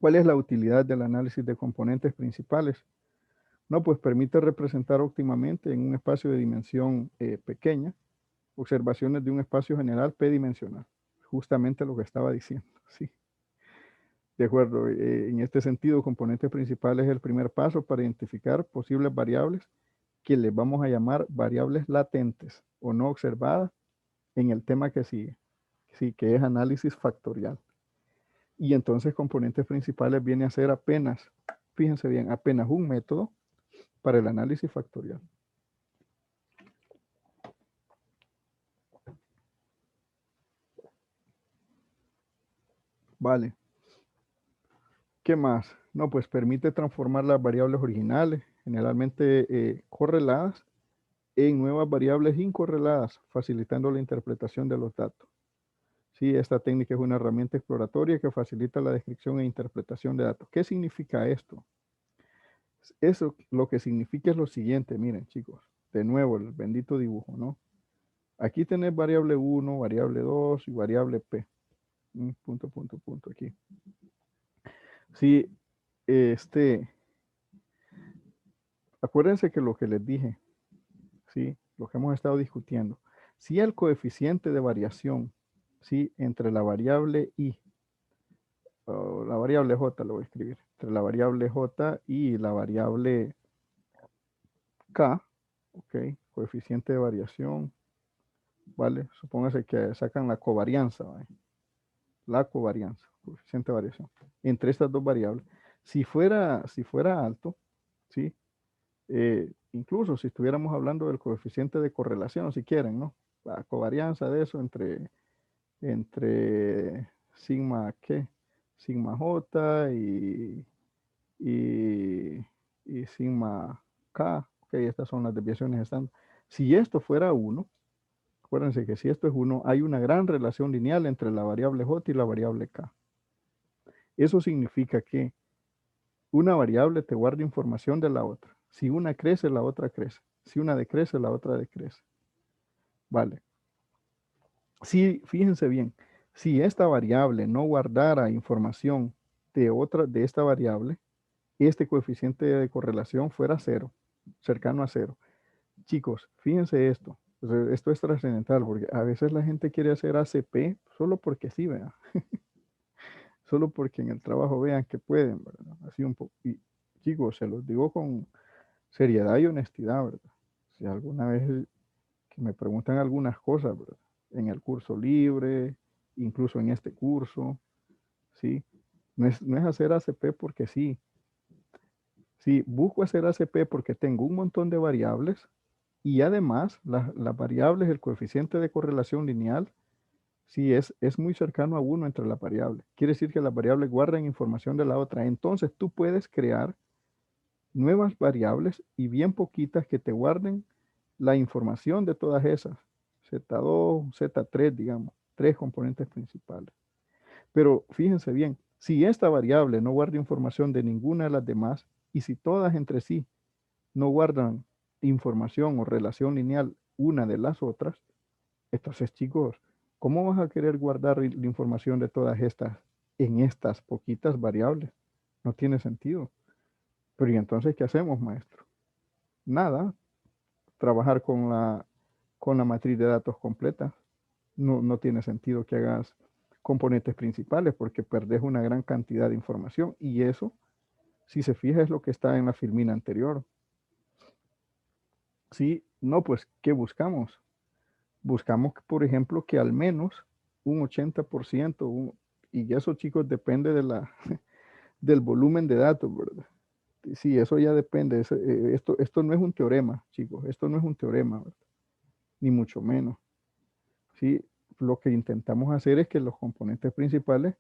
¿cuál es la utilidad del análisis de componentes principales? No, pues permite representar óptimamente en un espacio de dimensión pequeña observaciones de un espacio general p-dimensional. Justamente lo que estaba diciendo, sí. De acuerdo, en este sentido, componentes principales es el primer paso para identificar posibles variables que les vamos a llamar variables latentes o no observadas en el tema que sigue, sí, que es análisis factorial. Y entonces componentes principales viene a ser apenas, fíjense bien, apenas un método para el análisis factorial. Vale. ¿Qué más? No, pues permite transformar las variables originales, generalmente correladas, en nuevas variables incorreladas, facilitando la interpretación de los datos. Sí, esta técnica es una herramienta exploratoria que facilita la descripción e interpretación de datos. ¿Qué significa esto? Eso lo que significa es lo siguiente, miren chicos, de nuevo el bendito dibujo, ¿no? Aquí tenés variable 1, variable 2 y variable P. Punto, punto, punto aquí. Sí, acuérdense que lo que les dije, ¿sí? Lo que hemos estado discutiendo. Si el coeficiente de variación, ¿sí? Entre la variable I, o la variable J, lo voy a escribir, entre la variable J y la variable K, ¿ok? Coeficiente de variación, ¿vale? Supóngase que sacan la covarianza, ¿vale? La covarianza, coeficiente de variación, entre estas dos variables. Si fuera alto, ¿sí? Incluso si estuviéramos hablando del coeficiente de correlación, si quieren, ¿no? La covarianza de eso entre sigma ¿qué? Sigma J y, y sigma K, ok, estas son las desviaciones estándar. Si esto fuera 1, acuérdense que si esto es 1, hay una gran relación lineal entre la variable J y la variable K. Eso significa que una variable te guarda información de la otra. Si una crece, la otra crece. Si una decrece, la otra decrece. Vale. Si, fíjense bien, si esta variable no guardara información de esta variable, este coeficiente de correlación fuera 0, cercano a 0. Chicos, fíjense esto. Esto es trascendental porque a veces la gente quiere hacer ACP solo porque sí, vean. Solo porque en el trabajo vean que pueden, ¿verdad? Así un poco. Y chicos, se los digo con seriedad y honestidad, ¿verdad? Si alguna vez que me preguntan algunas cosas, ¿verdad? En el curso libre, incluso en este curso, ¿sí? No es hacer ACP porque sí. Sí, busco hacer ACP porque tengo un montón de variables y además las variables, el coeficiente de correlación lineal, sí es muy cercano a 1 entre las variables. Quiere decir que las variables guardan información de la otra. Entonces tú puedes crear nuevas variables y bien poquitas que te guarden la información de todas esas. Z2, Z3, digamos, tres componentes principales. Pero fíjense bien, si esta variable no guarda información de ninguna de las demás y si todas entre sí no guardan información o relación lineal una de las otras, entonces chicos, ¿cómo vas a querer guardar la información de todas estas en estas poquitas variables? No tiene sentido. Pero ¿y entonces qué hacemos, maestro? Nada, trabajar con la matriz de datos completa. No tiene sentido que hagas componentes principales porque perdés una gran cantidad de información y eso, si se fija, es lo que está en la filmina anterior. Sí, No, pues, ¿qué buscamos? Buscamos, por ejemplo, que al menos un 80%, y eso, chicos, depende del volumen de datos, ¿verdad? Sí, eso ya depende. Esto no es un teorema, chicos. Esto no es un teorema, ¿verdad? Ni mucho menos. ¿Sí? Lo que intentamos hacer es que los componentes principales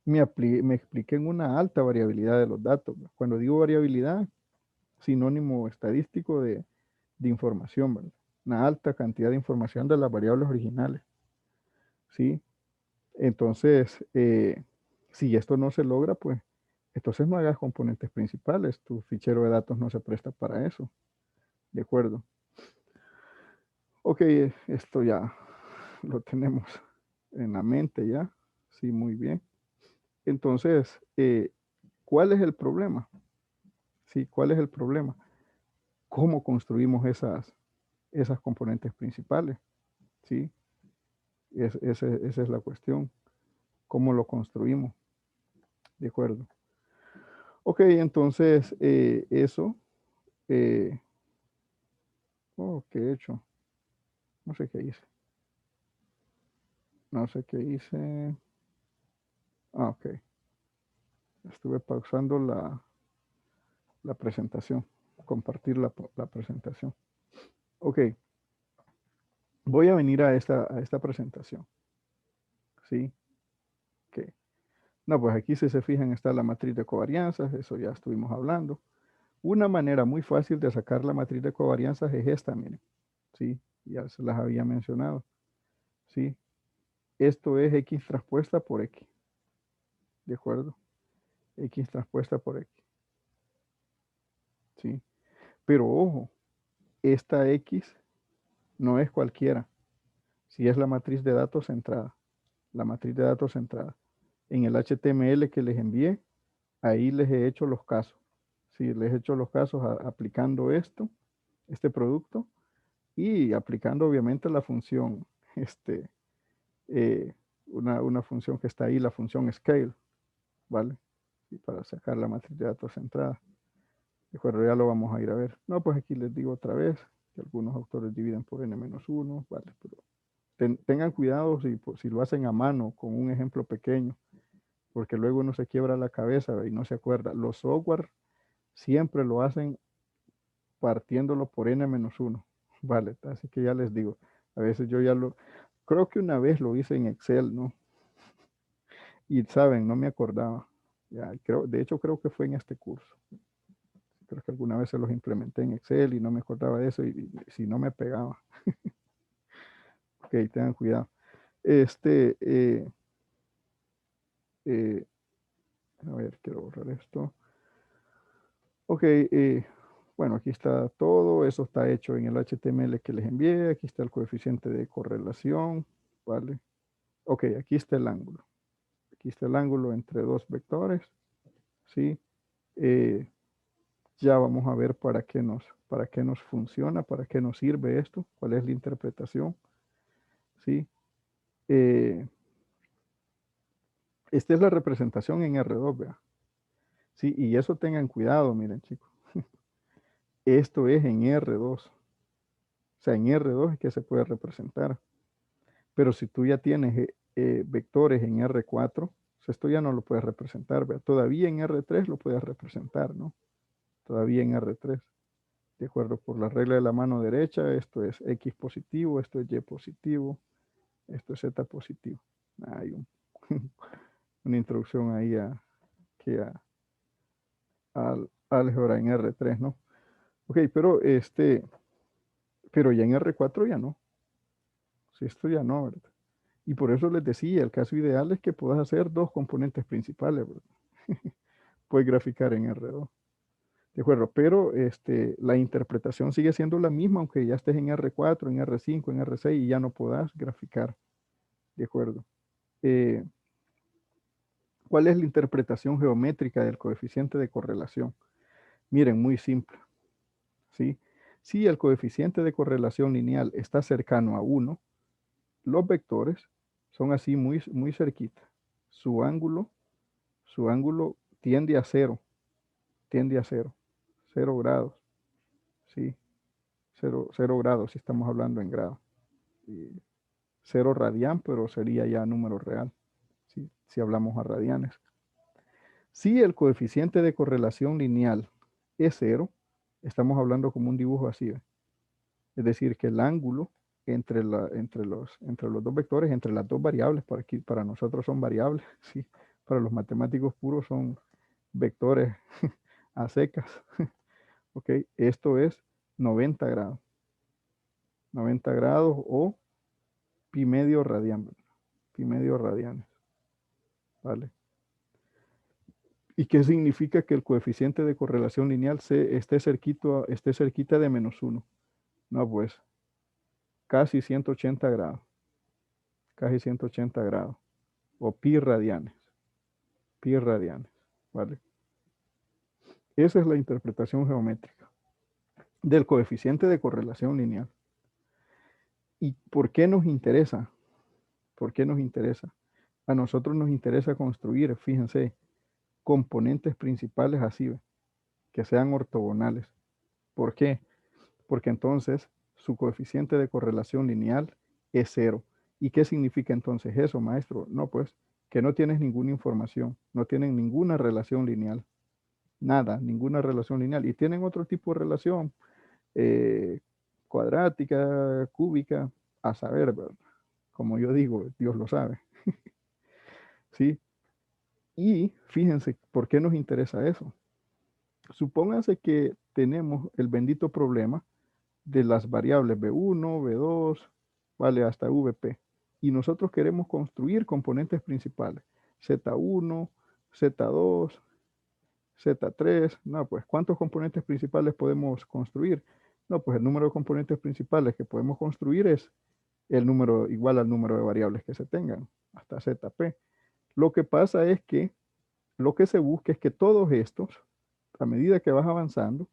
me expliquen una alta variabilidad de los datos, ¿verdad? Cuando digo variabilidad, sinónimo estadístico de información, ¿verdad? Una alta cantidad de información de las variables originales. ¿Sí? Entonces, si esto no se logra, pues entonces no hagas componentes principales. Tu fichero de datos no se presta para eso. ¿De acuerdo? Ok, esto ya lo tenemos en la mente ya. Sí, muy bien. Entonces, ¿cuál es el problema? Sí, ¿cuál es el problema? ¿Cómo construimos esas componentes principales? Sí, esa es la cuestión. ¿Cómo lo construimos? ¿De acuerdo? Ok, entonces eso, eh, ¿qué he hecho? No sé qué hice. No sé qué hice. Ok. Estuve pausando la presentación. Compartir la presentación. Ok. Voy a venir a esta presentación. ¿Sí? Ok. No, pues aquí si se fijan está la matriz de covarianzas. Eso ya estuvimos hablando. Una manera muy fácil de sacar la matriz de covarianzas es esta, miren. ¿Sí? Ya se las había mencionado. ¿Sí? Esto es X transpuesta por X. ¿De acuerdo? X transpuesta por X. ¿Sí? Pero ojo, esta X no es cualquiera. Si es la matriz de datos centrada. La matriz de datos centrada. En el HTML que les envié, ahí les he hecho los casos. Sí, les he hecho los casos aplicando este producto, y aplicando obviamente la función, eh, una función que está ahí, la función scale, ¿vale? Y para sacar la matriz de datos centrada. De acuerdo, ya lo vamos a ir a ver. No, pues aquí les digo otra vez que algunos autores dividen por n-1, ¿vale? Pero tengan cuidado si lo hacen a mano con un ejemplo pequeño, porque luego uno se quiebra la cabeza y no se acuerda. Los software siempre lo hacen partiéndolo por n-1, ¿vale? Así que ya les digo, a veces yo creo que una vez lo hice en Excel, ¿no? Y saben, no me acordaba. Ya, de hecho, creo que fue en este curso. Creo que alguna vez se los implementé en Excel y no me acordaba de eso, y si no me pegaba. Ok, tengan cuidado. Este, eh, a ver, quiero borrar esto. Ok, bueno, aquí está todo. Eso está hecho en el HTML que les envié. Aquí está el coeficiente de correlación, ¿vale? Ok, aquí está el ángulo. Aquí está el ángulo entre dos vectores, ¿sí? Eh, ya vamos a ver para qué nos funciona, para qué nos sirve esto, cuál es la interpretación, ¿sí? Eh, esta es la representación en R2, vea. Sí, y eso tengan cuidado, miren, chicos. Esto es en R2. O sea, en R2 es que se puede representar. Pero si tú ya tienes vectores en R4, pues esto ya no lo puedes representar, vea. Todavía en R3 lo puedes representar, ¿no? Todavía en R3. De acuerdo, por la regla de la mano derecha, esto es X positivo, esto es Y positivo, esto es Z positivo. Hay una introducción ahí al álgebra en R3, ¿no? Ok, pero ya en R4 ya no. Si esto ya no, ¿verdad? Y por eso les decía, el caso ideal es que puedas hacer dos componentes principales, ¿verdad? Puedes graficar en R2. De acuerdo, pero la interpretación sigue siendo la misma, aunque ya estés en R4, en R5, en R6 y ya no puedas graficar. De acuerdo. Eh, ¿Cuál es la interpretación geométrica del coeficiente de correlación? Miren, muy simple. ¿Sí? Si el coeficiente de correlación lineal está cercano a 1, los vectores son así muy, muy cerquita. Su ángulo tiende a cero, 0 grados. ¿Sí? 0 grados si estamos hablando en grado. Y 0 radián, pero sería ya número real, si hablamos a radianes. Si el coeficiente de correlación lineal es 0, estamos hablando como un dibujo así, ¿ve? Es decir, que el ángulo entre los dos vectores, entre las dos variables, para nosotros son variables, ¿sí? Para los matemáticos puros son vectores a secas. ¿Ok? Esto es 90 grados. 90 grados o pi medio radián. Pi medio radianes. ¿Vale? ¿Y qué significa que el coeficiente de correlación lineal esté cerquita de -1? No, pues casi 180 grados. Casi 180 grados. O pi radianes. Pi radianes. ¿Vale? Esa es la interpretación geométrica del coeficiente de correlación lineal. ¿Y por qué nos interesa? ¿Por qué nos interesa? A nosotros nos interesa construir, fíjense, componentes principales así, ¿ve? Que sean ortogonales. ¿Por qué? Porque entonces su coeficiente de correlación lineal es 0. ¿Y qué significa entonces eso, maestro? No, pues que no tienes ninguna información, no tienen ninguna relación lineal, nada, ninguna relación lineal. Y tienen otro tipo de relación, cuadrática, cúbica, a saber, ¿verdad? Como yo digo, Dios lo sabe. ¿Sí? Y fíjense, ¿por qué nos interesa eso? Supónganse que tenemos el bendito problema de las variables B1, B2, vale, hasta VP. Y nosotros queremos construir componentes principales. Z1, Z2, Z3. No, pues, ¿cuántos componentes principales podemos construir? No, pues el número de componentes principales que podemos construir es el número igual al número de variables que se tengan, hasta ZP. Lo que pasa es que lo que se busca es que todos estos, a medida que vas avanzando,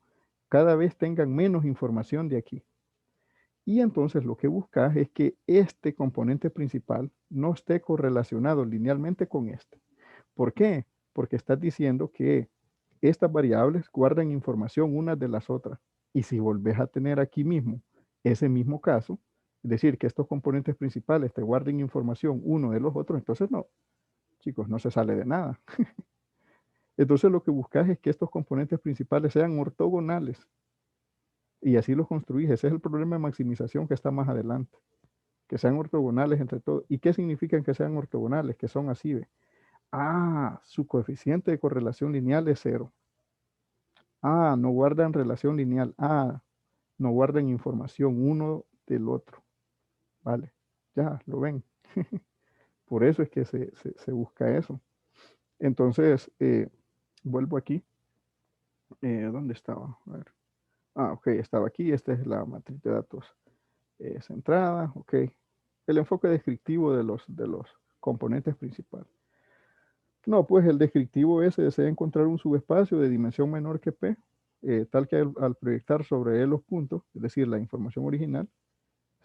cada vez tengan menos información de aquí. Y entonces lo que buscas es que este componente principal no esté correlacionado linealmente con este. ¿Por qué? Porque estás diciendo que estas variables guardan información unas de las otras. Y si volvés a tener aquí mismo ese mismo caso, es decir, que estos componentes principales te guarden información uno de los otros, entonces no, chicos, no se sale de nada. Entonces lo que buscas es que estos componentes principales sean ortogonales. Y así los construís. Ese es el problema de maximización que está más adelante. Que sean ortogonales entre todos. ¿Y qué significan que sean ortogonales? Que son así, ¿ve? Ah, su coeficiente de correlación lineal es 0. Ah, no guardan relación lineal. Ah, no guardan información uno del otro. Vale, ya lo ven. Por eso es que se busca eso. Entonces, vuelvo aquí. ¿Dónde estaba? A ver. Ah, ok, estaba aquí. Esta es la matriz de datos centrada. Ok. El enfoque descriptivo de los componentes principales. No, pues el descriptivo ese desea encontrar un subespacio de dimensión menor que P, tal que al proyectar sobre él los puntos, es decir, la información original,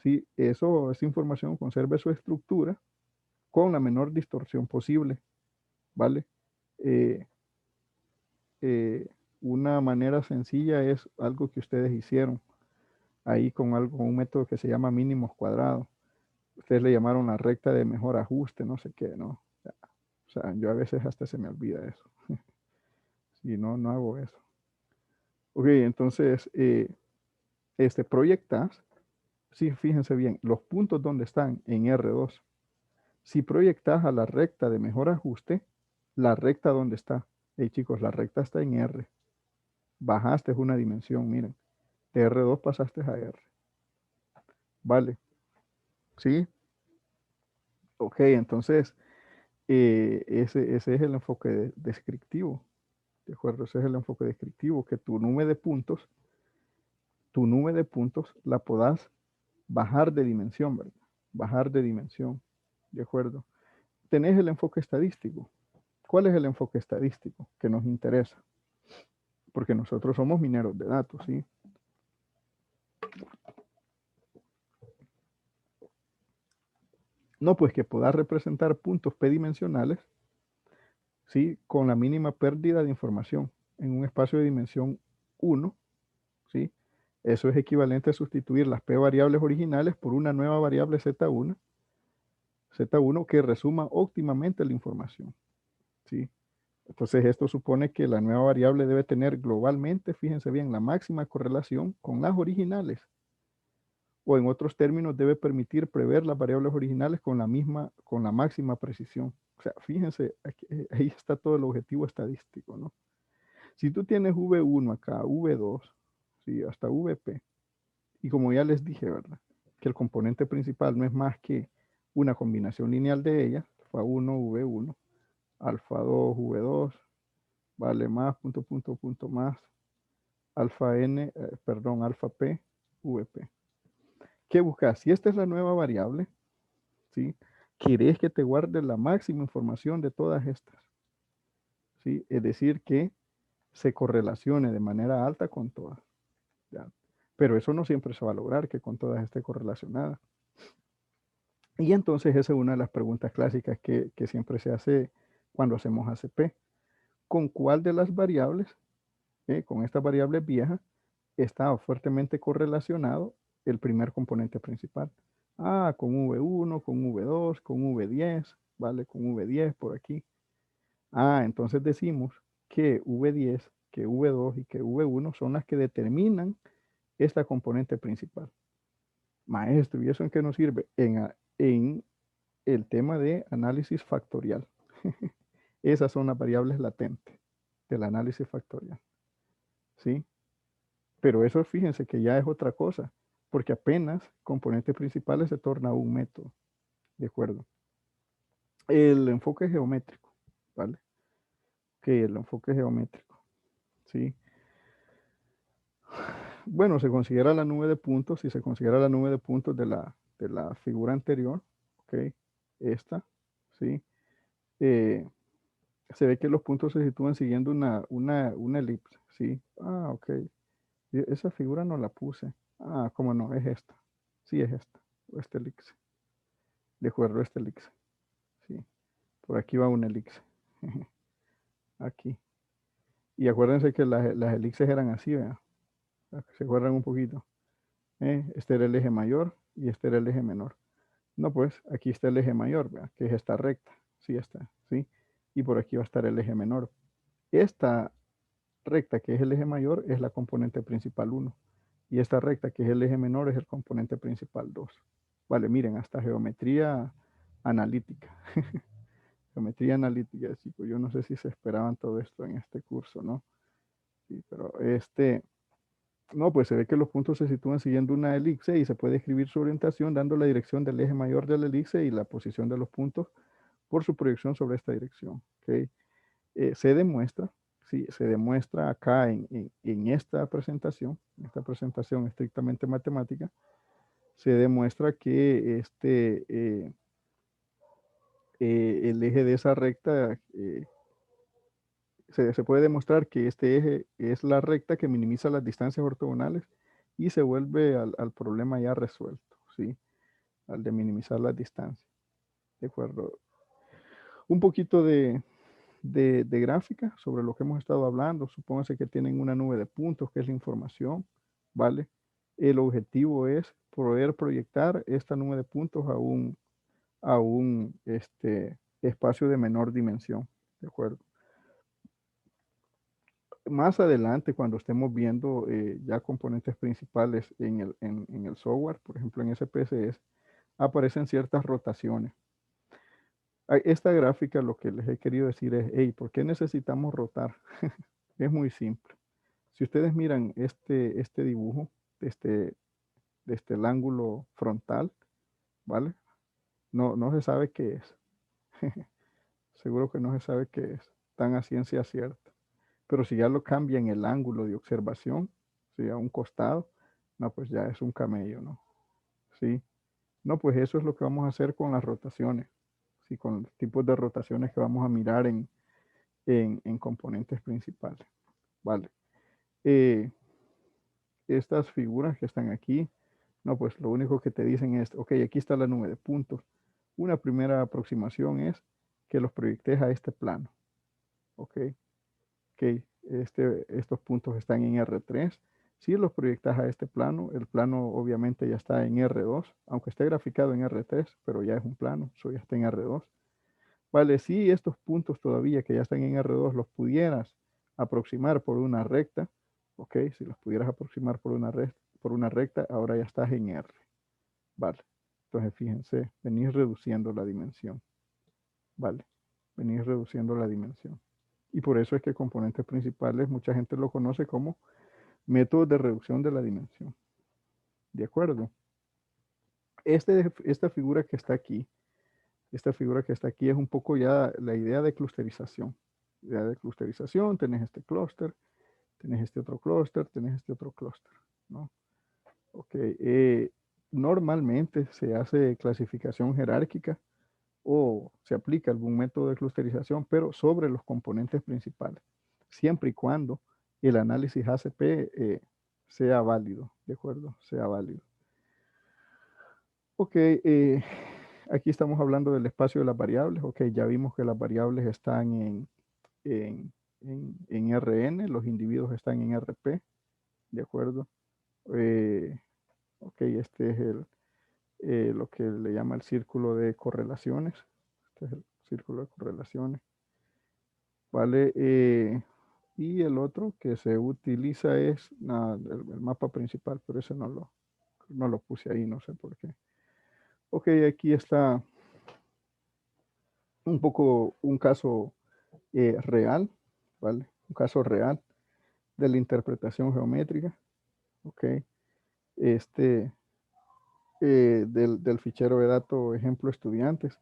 ¿sí? Esa información conserve su estructura con la menor distorsión posible, ¿vale? Eh, eh, una manera sencilla es algo que ustedes hicieron ahí con un método que se llama mínimos cuadrados. Ustedes le llamaron la recta de mejor ajuste, no sé qué, ¿no? O sea, yo a veces hasta se me olvida eso. Si no, no hago eso. Ok, entonces, proyectas, sí, fíjense bien, los puntos donde están en R2. Si proyectas a la recta de mejor ajuste, la recta donde está. Hey chicos, la recta está en R. Bajaste una dimensión, miren. De R2 pasaste a R. Vale. ¿Sí? Ok, entonces, ese es el enfoque descriptivo. ¿De acuerdo? Ese es el enfoque descriptivo, que tu nube de puntos la podás bajar de dimensión, ¿verdad? Bajar de dimensión, ¿de acuerdo? Tenés el enfoque estadístico. ¿Cuál es el enfoque estadístico que nos interesa? Porque nosotros somos mineros de datos, ¿sí? No, pues que podás representar puntos p-dimensionales, ¿sí? Con la mínima pérdida de información en un espacio de dimensión 1, ¿sí? Eso es equivalente a sustituir las P variables originales por una nueva variable Z1 que resuma óptimamente la información, ¿sí? Entonces esto supone que la nueva variable debe tener globalmente, fíjense bien, la máxima correlación con las originales. O en otros términos, debe permitir prever las variables originales con la máxima precisión. O sea, fíjense, ahí está todo el objetivo estadístico, ¿no? Si tú tienes V1 acá, V2, ¿sí? Hasta VP, y como ya les dije, ¿verdad? Que el componente principal no es más que una combinación lineal de ellas, alfa 1, V1, alfa 2, V2, vale más, punto más, alfa N, perdón, alfa P, VP. ¿Qué buscas? Si esta es la nueva variable, ¿sí? Querés que te guarde la máxima información de todas estas, ¿sí? Es decir, que se correlacione de manera alta con todas, ¿ya? Pero eso no siempre se va a lograr, que con todas esté correlacionada. Y entonces esa es una de las preguntas clásicas que siempre se hace cuando hacemos ACP. ¿Con cuál de las variables, con estas variables viejas, está fuertemente correlacionado el primer componente principal? Ah, con V1, con V2, con V10, ¿vale? Con V10 por aquí. Ah, entonces decimos que V10, que V2 y que V1 son las que determinan esta componente principal. Maestro, ¿y eso en qué nos sirve? En el tema de análisis factorial. Esas son las variables latentes del análisis factorial, ¿sí? Pero eso fíjense que ya es otra cosa, porque apenas componentes principales se torna un método, ¿de acuerdo? El enfoque geométrico, ¿vale? Que el enfoque geométrico, ¿sí? Bueno, se considera la nube de puntos, si se considera la nube de puntos de la figura anterior, ¿ok? Esta, ¿sí? Se ve que los puntos se sitúan siguiendo una elipse, ¿sí? Ah, ok. Esa figura no la puse. Ah, cómo no, es esta. Sí, es esta. Esta elipse. De acuerdo, esta elipse. Sí. Por aquí va una elipse. Aquí. Y acuérdense que las elipses eran así, ¿verdad? Se acuerdan un poquito. Este era el eje mayor y este era el eje menor. No, pues aquí está el eje mayor, ¿verdad? Que es esta recta. Sí, está. Sí. Y por aquí va a estar el eje menor. Esta recta, que es el eje mayor, es la componente principal 1. Y esta recta, que es el eje menor, es el componente principal 2. Vale, miren, hasta geometría analítica. Geometría analítica, chicos. Yo no sé si se esperaban todo esto en este curso, ¿no? Sí, pero no, pues se ve que los puntos se sitúan siguiendo una elipse y se puede escribir su orientación dando la dirección del eje mayor de la elipse y la posición de los puntos por su proyección sobre esta dirección. ¿Okay? Se demuestra, sí, se demuestra acá en esta presentación estrictamente matemática, se demuestra que el eje de esa recta, se puede demostrar que este eje es la recta que minimiza las distancias ortogonales y se vuelve al problema ya resuelto, ¿sí? Al de minimizar las distancias. ¿De acuerdo? Un poquito de gráfica sobre lo que hemos estado hablando. Supóngase que tienen una nube de puntos, que es la información, ¿vale? El objetivo es poder proyectar esta nube de puntos a un espacio de menor dimensión, ¿de acuerdo? Más adelante, cuando estemos viendo ya componentes principales en el software, por ejemplo en SPSS, aparecen ciertas rotaciones. Esta gráfica lo que les he querido decir es, hey, ¿por qué necesitamos rotar? Es muy simple. Si ustedes miran este dibujo desde el ángulo frontal, ¿vale? No se sabe qué es. Seguro que no se sabe qué es, tan a ciencia cierta. Pero si ya lo cambia en el ángulo de observación, si a un costado, no, pues ya es un camello, ¿no? Sí. No, pues eso es lo que vamos a hacer con las rotaciones, sí, con los tipos de rotaciones que vamos a mirar en componentes principales, ¿vale? Eh, estas figuras que están aquí, no, pues lo único que te dicen es, ok, aquí está la nube de puntos. Una primera aproximación es que los proyectes a este plano, ok, ok, estos puntos están en R3, Si los proyectas a este plano, el plano obviamente ya está en R2, aunque esté graficado en R3, pero ya es un plano, eso ya está en R2. Vale, si estos puntos todavía que ya están en R2 los pudieras aproximar por una recta, ok, si los pudieras aproximar por una recta, ahora ya estás en R. Vale, entonces fíjense, venís reduciendo la dimensión. Vale, venís reduciendo la dimensión. Y por eso es que componentes principales, mucha gente lo conoce como métodos de reducción de la dimensión. ¿De acuerdo? Esta figura que está aquí, es un poco ya la idea de clusterización. La idea de clusterización, tenés este clúster, tenés este otro clúster, tenés este otro clúster, ¿no? Ok, normalmente se hace clasificación jerárquica o se aplica algún método de clusterización, pero sobre los componentes principales, siempre y cuando el análisis ACP sea válido, ¿de acuerdo? Sea válido. Ok, aquí estamos hablando del espacio de las variables. Ok, ya vimos que las variables están en Rn, los individuos están en Rp, ¿de acuerdo? Ok, este es lo que le llama el círculo de correlaciones. Este es el círculo de correlaciones. ¿Vale? Y el otro que se utiliza es el mapa principal, pero ese no lo puse ahí, no sé por qué. Ok, aquí está un poco un caso real, ¿vale? Un caso real de la interpretación geométrica, ¿ok? Este, del fichero de datos ejemplo estudiantes,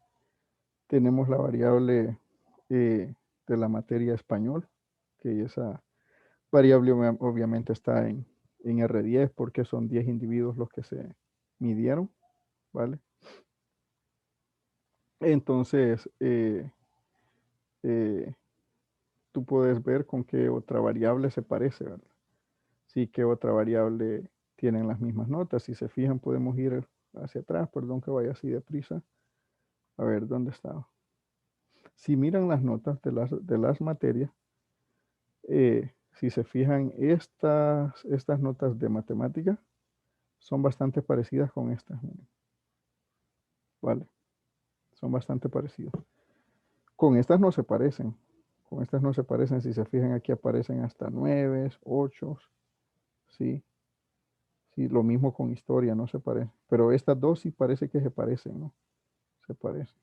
tenemos la variable de la materia español, que esa variable obviamente está en R10 porque son 10 individuos los que se midieron, ¿vale? Entonces, tú puedes ver con qué otra variable se parece, ¿verdad? Sí, qué otra variable tienen las mismas notas. Si se fijan, podemos ir hacia atrás, perdón que vaya así deprisa. A ver, ¿dónde estaba? Si miran las notas de las materias, si se fijan, estas notas de matemática son bastante parecidas con estas, miren. ¿Vale? Son bastante parecidas. Con estas no se parecen. Con estas no se parecen. Si se fijan, aquí aparecen hasta 9, 8, ¿sí? Sí, lo mismo con historia, no se parece. Pero estas dos sí parece que se parecen, ¿no? Se parecen.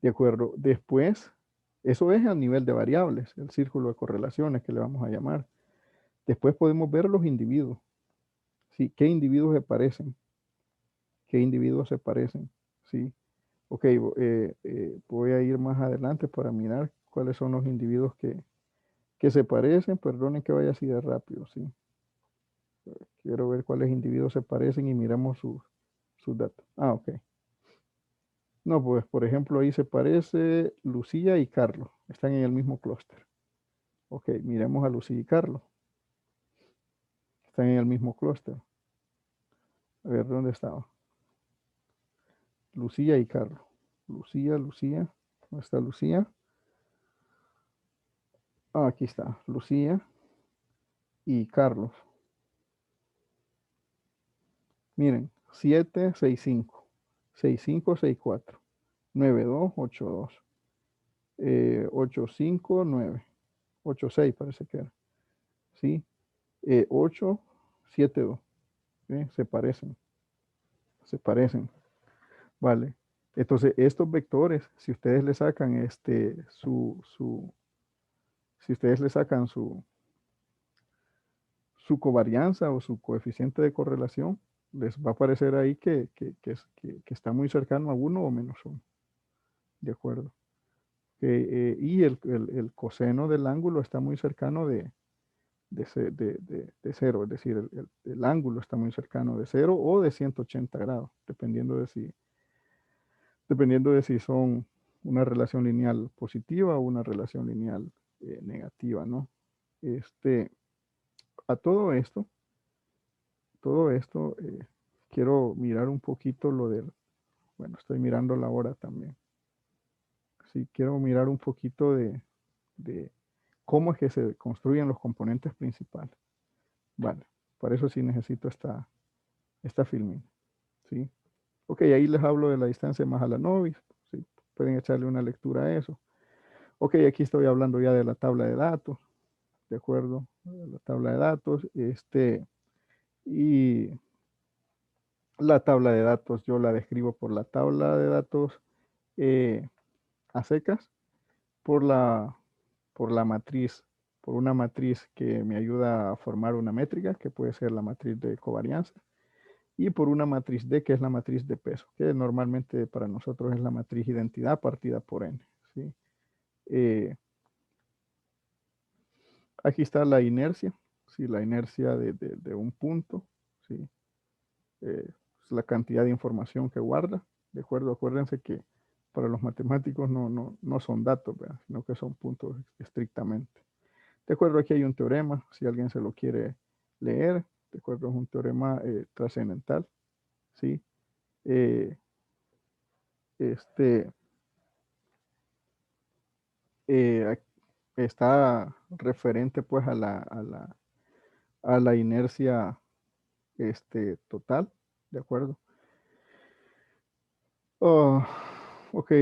De acuerdo. Después, eso es a nivel de variables, el círculo de correlaciones que le vamos a llamar. Después podemos ver los individuos. ¿Sí? ¿Qué individuos se parecen? ¿Qué individuos se parecen? ¿Sí? Ok, voy a ir más adelante para mirar cuáles son los individuos que se parecen. Perdonen que vaya así de rápido, ¿sí? Quiero ver cuáles individuos se parecen y miramos sus datos. Ah, ok. No, pues por ejemplo ahí se parece Lucía y Carlos. Están en el mismo clúster. Ok, miremos a Lucía y Carlos. Están en el mismo clúster. A ver, ¿dónde estaba? Lucía y Carlos. Lucía. ¿Dónde está Lucía? Ah, aquí está. Lucía y Carlos. Miren, 7, 6, 5. 6, 5, 6, 4. 9, 2, 8, 2. 8, 5, 9. 8, 6 parece que era. ¿Sí? 8, 7, 2. ¿Sí? Se parecen. Se parecen. Vale. Entonces, estos vectores, si ustedes le sacan si ustedes le sacan su covarianza o su coeficiente de correlación, les va a aparecer ahí que está muy cercano a 1 o menos 1. ¿De acuerdo? Y el coseno del ángulo está muy cercano de 0, es decir, el ángulo está muy cercano de 0 o de 180 grados, dependiendo de si son una relación lineal positiva o una relación lineal negativa, ¿no? A todo esto, quiero mirar un poquito bueno, estoy mirando la hora también. Sí, quiero mirar un poquito de cómo es que se construyen los componentes principales. Vale, para eso sí necesito esta filmina, ¿sí? Ok, ahí les hablo de la distancia más a la novis, ¿sí? Pueden echarle una lectura a eso. Ok, aquí estoy hablando ya de la tabla de datos, ¿de acuerdo? La tabla de datos, y la tabla de datos yo la describo por la tabla de datos eh, a secas, por por la matriz, por una matriz que me ayuda a formar una métrica, que puede ser la matriz de covarianza, y por una matriz D, que es la matriz de peso, que normalmente para nosotros es la matriz identidad partida por N, ¿sí? Eh, Aquí está la inercia, ¿sí? La inercia de un punto, ¿sí? Es la cantidad de información que guarda, ¿de acuerdo? Acuérdense que para los matemáticos no son datos, ¿verdad? Sino que son puntos estrictamente. De acuerdo, aquí hay un teorema, si alguien se lo quiere leer, de acuerdo, es un teorema trascendental, ¿sí? Eh, este, eh, está referente pues a la inercia total, ¿de acuerdo? Oh, ok,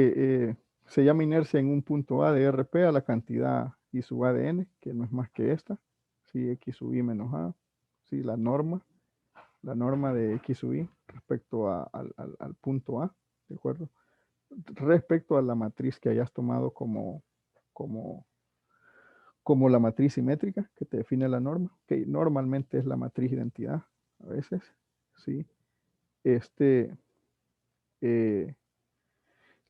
se llama inercia en un punto A de RP a la cantidad I sub A de N, que no es más que esta, ¿sí? X sub I menos A, ¿sí? La norma de X sub I respecto al punto A, ¿de acuerdo? Respecto a la matriz que hayas tomado como, como la matriz simétrica que te define la norma, que normalmente es la matriz identidad, a veces, ¿sí? Este, eh,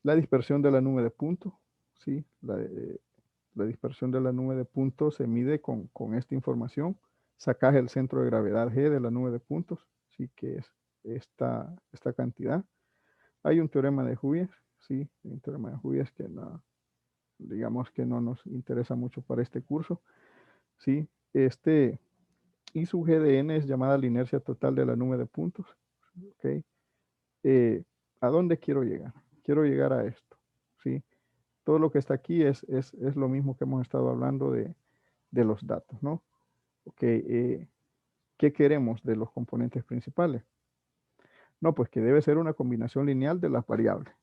la dispersión de la nube de puntos, ¿sí? La dispersión de la nube de puntos se mide con esta información. Sacas el centro de gravedad G de la nube de puntos, ¿sí? Que es esta cantidad. Hay un teorema de Hughes, ¿sí? Un teorema de Hughes que digamos que no nos interesa mucho para este curso, ¿sí? I sub G de N es llamada la inercia total de la nube de puntos, ¿ok? ¿A dónde quiero llegar? Quiero llegar a esto, ¿sí? Todo lo que está aquí es lo mismo que hemos estado hablando de los datos, ¿no? Ok, ¿qué queremos de los componentes principales? No, pues que debe ser una combinación lineal de las variables,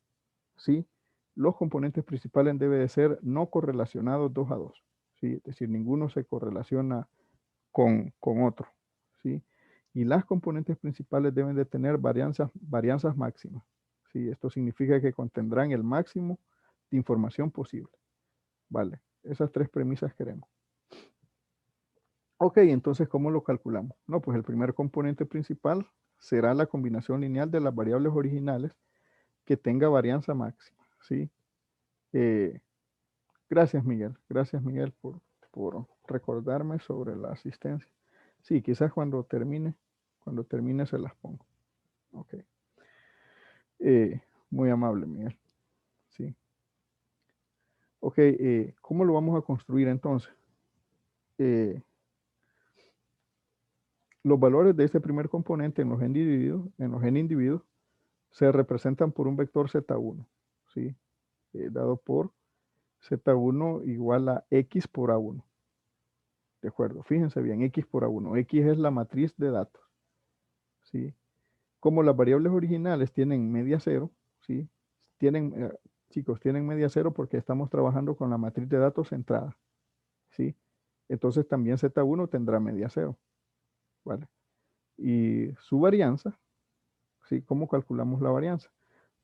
¿sí? Los componentes principales deben de ser no correlacionados 2 a 2, ¿sí? Es decir, ninguno se correlaciona con otro, ¿sí? Y las componentes principales deben de tener varianzas máximas, ¿sí? Esto significa que contendrán el máximo de información posible, ¿vale? Esas tres premisas queremos. Ok, entonces, ¿cómo lo calculamos? No, pues el primer componente principal será la combinación lineal de las variables originales que tenga varianza máxima, ¿sí? Eh, gracias Miguel por recordarme sobre la asistencia. Sí, quizás cuando termine se las pongo. Ok. Muy amable, Miguel. Sí. Ok, ¿cómo lo vamos a construir entonces? Eh, los valores de este primer componente en los n individuos, se representan por un vector Z1, ¿sí? Dado por Z1 igual a X por A1. ¿De acuerdo? Fíjense bien, X por A1. X es la matriz de datos, ¿sí? Como las variables originales tienen media cero, ¿sí? Chicos, tienen media cero porque estamos trabajando con la matriz de datos centrada, ¿sí? Entonces también Z1 tendrá media cero, ¿vale? Y su varianza, ¿sí? ¿Cómo calculamos la varianza?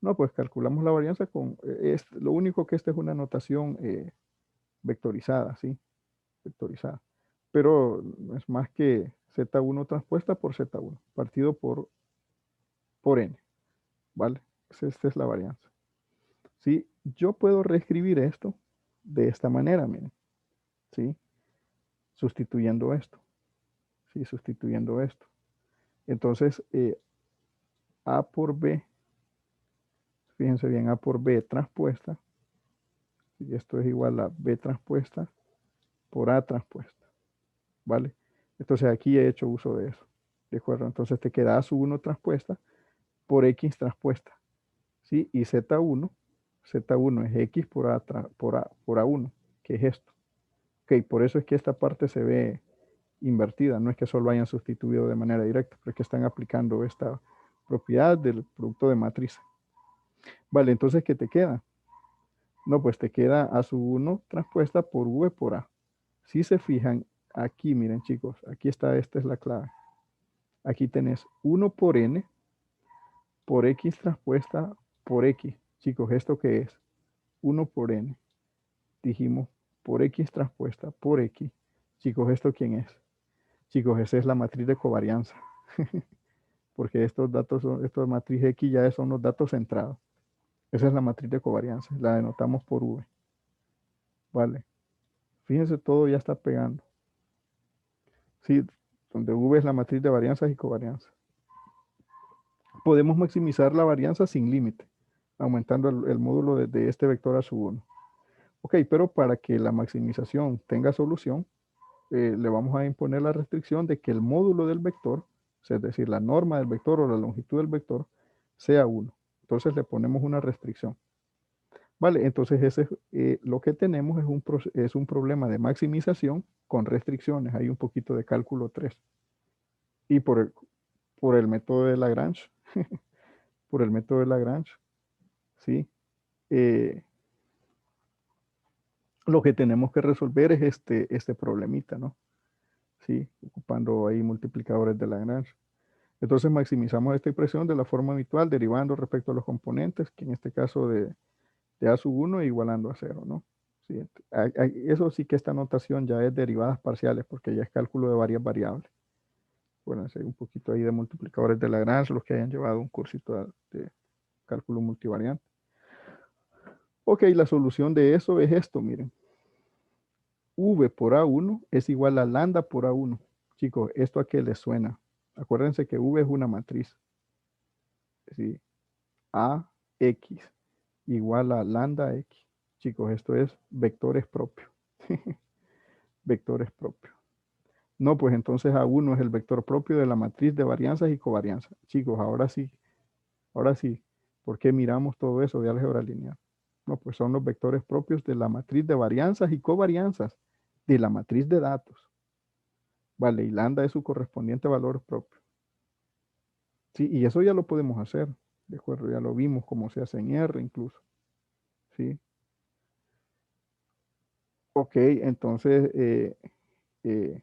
No, pues calculamos la varianza lo único que esta es una notación vectorizada, ¿sí? Vectorizada. Pero no es más que Z1 transpuesta por Z1, partido por N, ¿vale? Esta es la varianza. ¿Sí? Yo puedo reescribir esto de esta manera, miren, ¿sí? Sustituyendo esto, ¿sí? Sustituyendo esto. Entonces, A por B, fíjense bien, A por B transpuesta, y esto es igual a B transpuesta por A transpuesta, ¿vale? Entonces aquí he hecho uso de eso, ¿de acuerdo? Entonces te queda A sub 1 transpuesta por X transpuesta, ¿sí? Y Z1 es X por A1, que es esto. Ok, por eso es que esta parte se ve invertida. No es que solo hayan sustituido de manera directa, pero es que están aplicando esta propiedad del producto de matriz. Vale, entonces, ¿qué te queda? No, pues te queda A sub 1 transpuesta por V por A. Si se fijan, aquí, miren chicos, aquí está, esta es la clave. Aquí tenés 1 por N por X transpuesta por X. Chicos, ¿esto qué es? 1 por N. Dijimos por X transpuesta por X. Chicos, ¿esto quién es? Chicos, esa es la matriz de covarianza. Porque estos datos, estos matriz X ya son los datos centrados. Esa es la matriz de covarianza. La denotamos por V. Vale. Fíjense, todo ya está pegando. Sí, donde V es la matriz de varianzas y covarianza. Podemos maximizar la varianza sin límite, aumentando el módulo de este vector a sub 1. Ok, pero para que la maximización tenga solución, le vamos a imponer la restricción de que el módulo del vector, es decir, la norma del vector o la longitud del vector, sea 1. Entonces le ponemos una restricción. Vale, entonces ese, lo que tenemos es un problema de maximización con restricciones. Hay un poquito de cálculo 3. Y por el método de Lagrange, por el método de Lagrange, ¿sí? Eh, lo que tenemos que resolver es este problemita, ¿no? Sí, ocupando ahí multiplicadores de Lagrange. Entonces maximizamos esta expresión de la forma habitual, derivando respecto a los componentes, que en este caso de A sub 1 igualando a 0, ¿no? Sí, eso sí que esta notación ya es derivadas parciales, porque ya es cálculo de varias variables. Bueno, hay un poquito ahí de multiplicadores de Lagrange, los que hayan llevado un cursito de cálculo multivariante. Ok, la solución de eso es esto, miren. V por A1 es igual a lambda por A1. Chicos, ¿esto a qué les suena? Acuérdense que V es una matriz. ¿Sí? AX igual a lambda X. Chicos, esto es vectores propios. Vectores propios. No, pues entonces A1 es el vector propio de la matriz de varianzas y covarianzas. Chicos, ahora sí, ahora sí. ¿Por qué miramos todo eso de álgebra lineal? No, pues son los vectores propios de la matriz de varianzas y covarianzas de la matriz de datos. Vale, y lambda es su correspondiente valor propio. Sí, y eso ya lo podemos hacer. De acuerdo, ya lo vimos cómo se hace en R incluso. Sí. Ok, entonces, eh,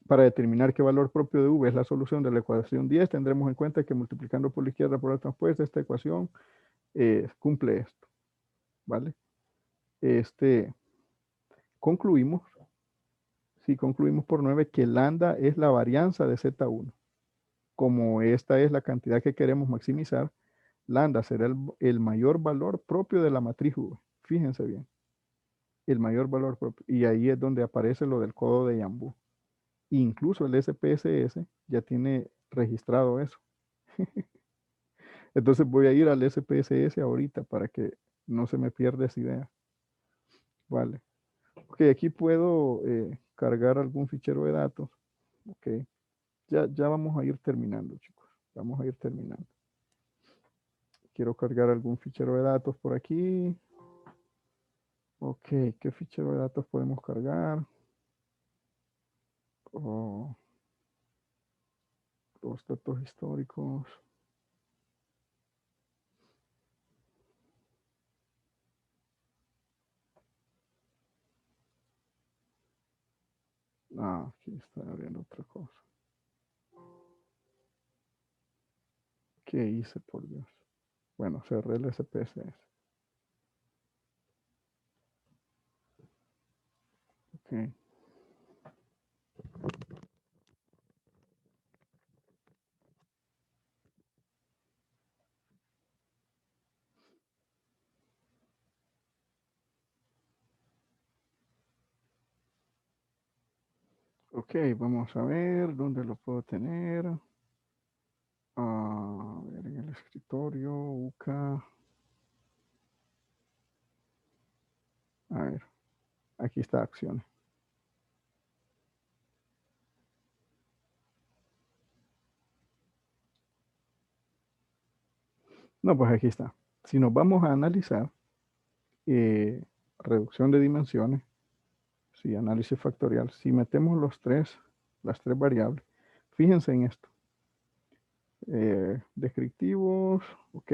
para determinar qué valor propio de V es la solución de la ecuación 10, tendremos en cuenta que multiplicando por la izquierda por la transpuesta, esta ecuación cumple esto. ¿Vale? Concluimos, sí, concluimos por 9 que lambda es la varianza de Z1. Como esta es la cantidad que queremos maximizar, lambda será el mayor valor propio de la matriz V. Fíjense bien, el mayor valor propio. Y ahí es donde aparece lo del codo de Yambú. Incluso el SPSS ya tiene registrado eso. Entonces voy a ir al SPSS ahorita para que no se me pierda esa idea. Vale. Ok, aquí puedo cargar algún fichero de datos. Ok. Ya vamos a ir terminando, chicos. Vamos a ir terminando. Quiero cargar algún fichero de datos por aquí. Ok, ¿qué fichero de datos podemos cargar? Oh, los datos históricos. Ah, aquí está abriendo otra cosa. ¿Qué hice, por Dios? Bueno, cerré el SPSS. Ok. Ok, vamos a ver dónde lo puedo tener. A ver, en el escritorio, UCA. A ver, aquí está acciones. No, pues aquí está. Si nos vamos a analizar reducción de dimensiones, Sí, análisis factorial. Si metemos las tres variables, fíjense en esto. Descriptivos, ok.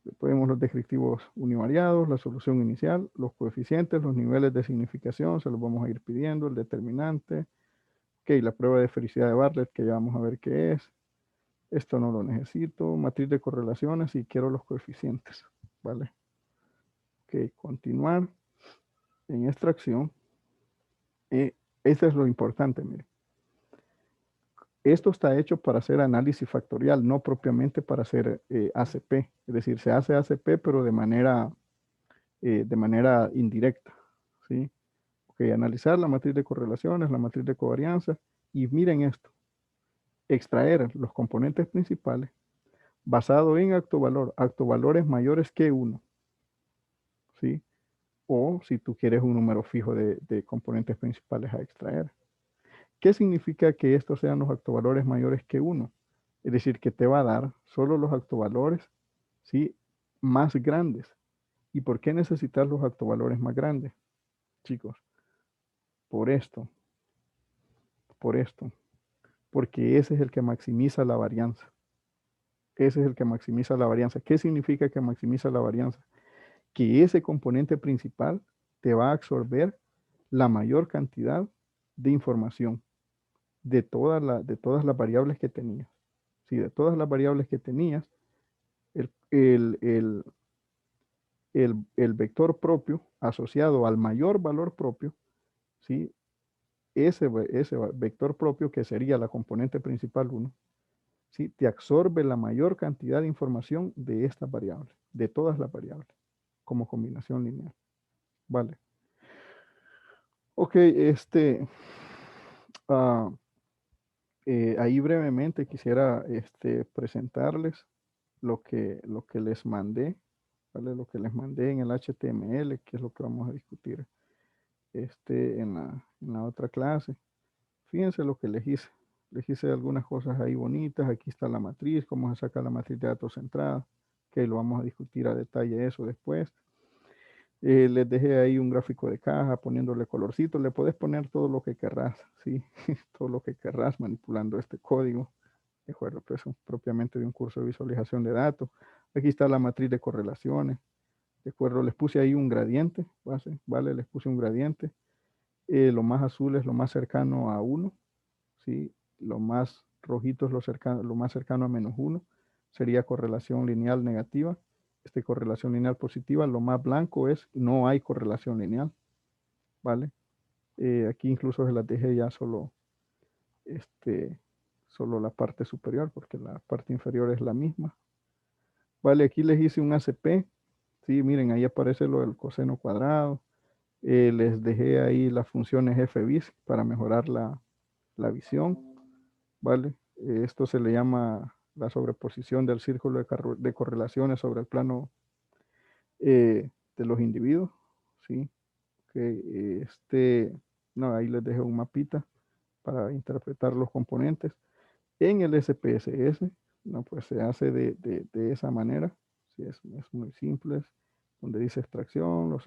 Después vemos los descriptivos univariados, la solución inicial, los coeficientes, los niveles de significación, se los vamos a ir pidiendo, el determinante. Ok, la prueba de felicidad de Bartlett, que ya vamos a ver qué es. Esto no lo necesito. Matriz de correlaciones y quiero los coeficientes. ¿Vale? Ok, continuar en extracción. Esto es lo importante, mire. Esto está hecho para hacer análisis factorial, no propiamente para hacer ACP. Es decir, se hace ACP, pero de manera indirecta. ¿Sí? Ok, analizar la matriz de correlaciones, la matriz de covarianza. Y miren esto. Extraer los componentes principales basado en actovalores mayores que 1. ¿Sí? O si tú quieres un número fijo de componentes principales a extraer. ¿Qué significa que estos sean los actovalores mayores que 1? Es decir, que te va a dar solo los actovalores, ¿sí?, más grandes. ¿Y por qué necesitas los actovalores más grandes, chicos? Por esto. Porque ese es el que maximiza la varianza. Ese es el que maximiza la varianza. ¿Qué significa que maximiza la varianza? Que ese componente principal te va a absorber la mayor cantidad de información de todas las variables que tenías. Si de todas las variables que tenías, el, el, el, el vector propio asociado al mayor valor propio, ¿sí? Ese vector propio, que sería la componente principal 1, ¿sí?, te absorbe la mayor cantidad de información de estas variables, de todas las variables, como combinación lineal. Vale. Ok, ahí brevemente quisiera presentarles lo que les mandé, ¿vale? Lo que les mandé en el HTML, que es lo que vamos a discutir en la otra clase. Fíjense lo que les hice. Les hice algunas cosas ahí bonitas. Aquí está la matriz, cómo se saca la matriz de datos centrada, que lo vamos a discutir a detalle eso después. Les dejé ahí un gráfico de caja poniéndole colorcito. Le puedes poner todo lo que querrás, ¿sí? Todo lo que querrás manipulando este código. De acuerdo, pues propiamente de un curso de visualización de datos. Aquí está la matriz de correlaciones. De acuerdo, les puse ahí un gradiente, ¿vale? Les puse un gradiente. Lo más azul es lo más cercano a 1, ¿sí? Lo más rojito es lo más cercano a -1. Sería correlación lineal negativa. Correlación lineal positiva. Lo más blanco es no hay correlación lineal, ¿vale? Aquí incluso se las dejé ya solo la parte superior, porque la parte inferior es la misma. Vale, aquí les hice un ACP. Sí, miren, ahí aparece lo del coseno cuadrado. Les dejé ahí las funciones fbis para mejorar la visión. Vale, esto se le llama la sobreposición del círculo de correlaciones sobre el plano de los individuos. Sí, que no, ahí les dejé un mapita para interpretar los componentes. En el SPSS, no, pues se hace de esa manera. Sí, es muy simple. Donde dice extracción,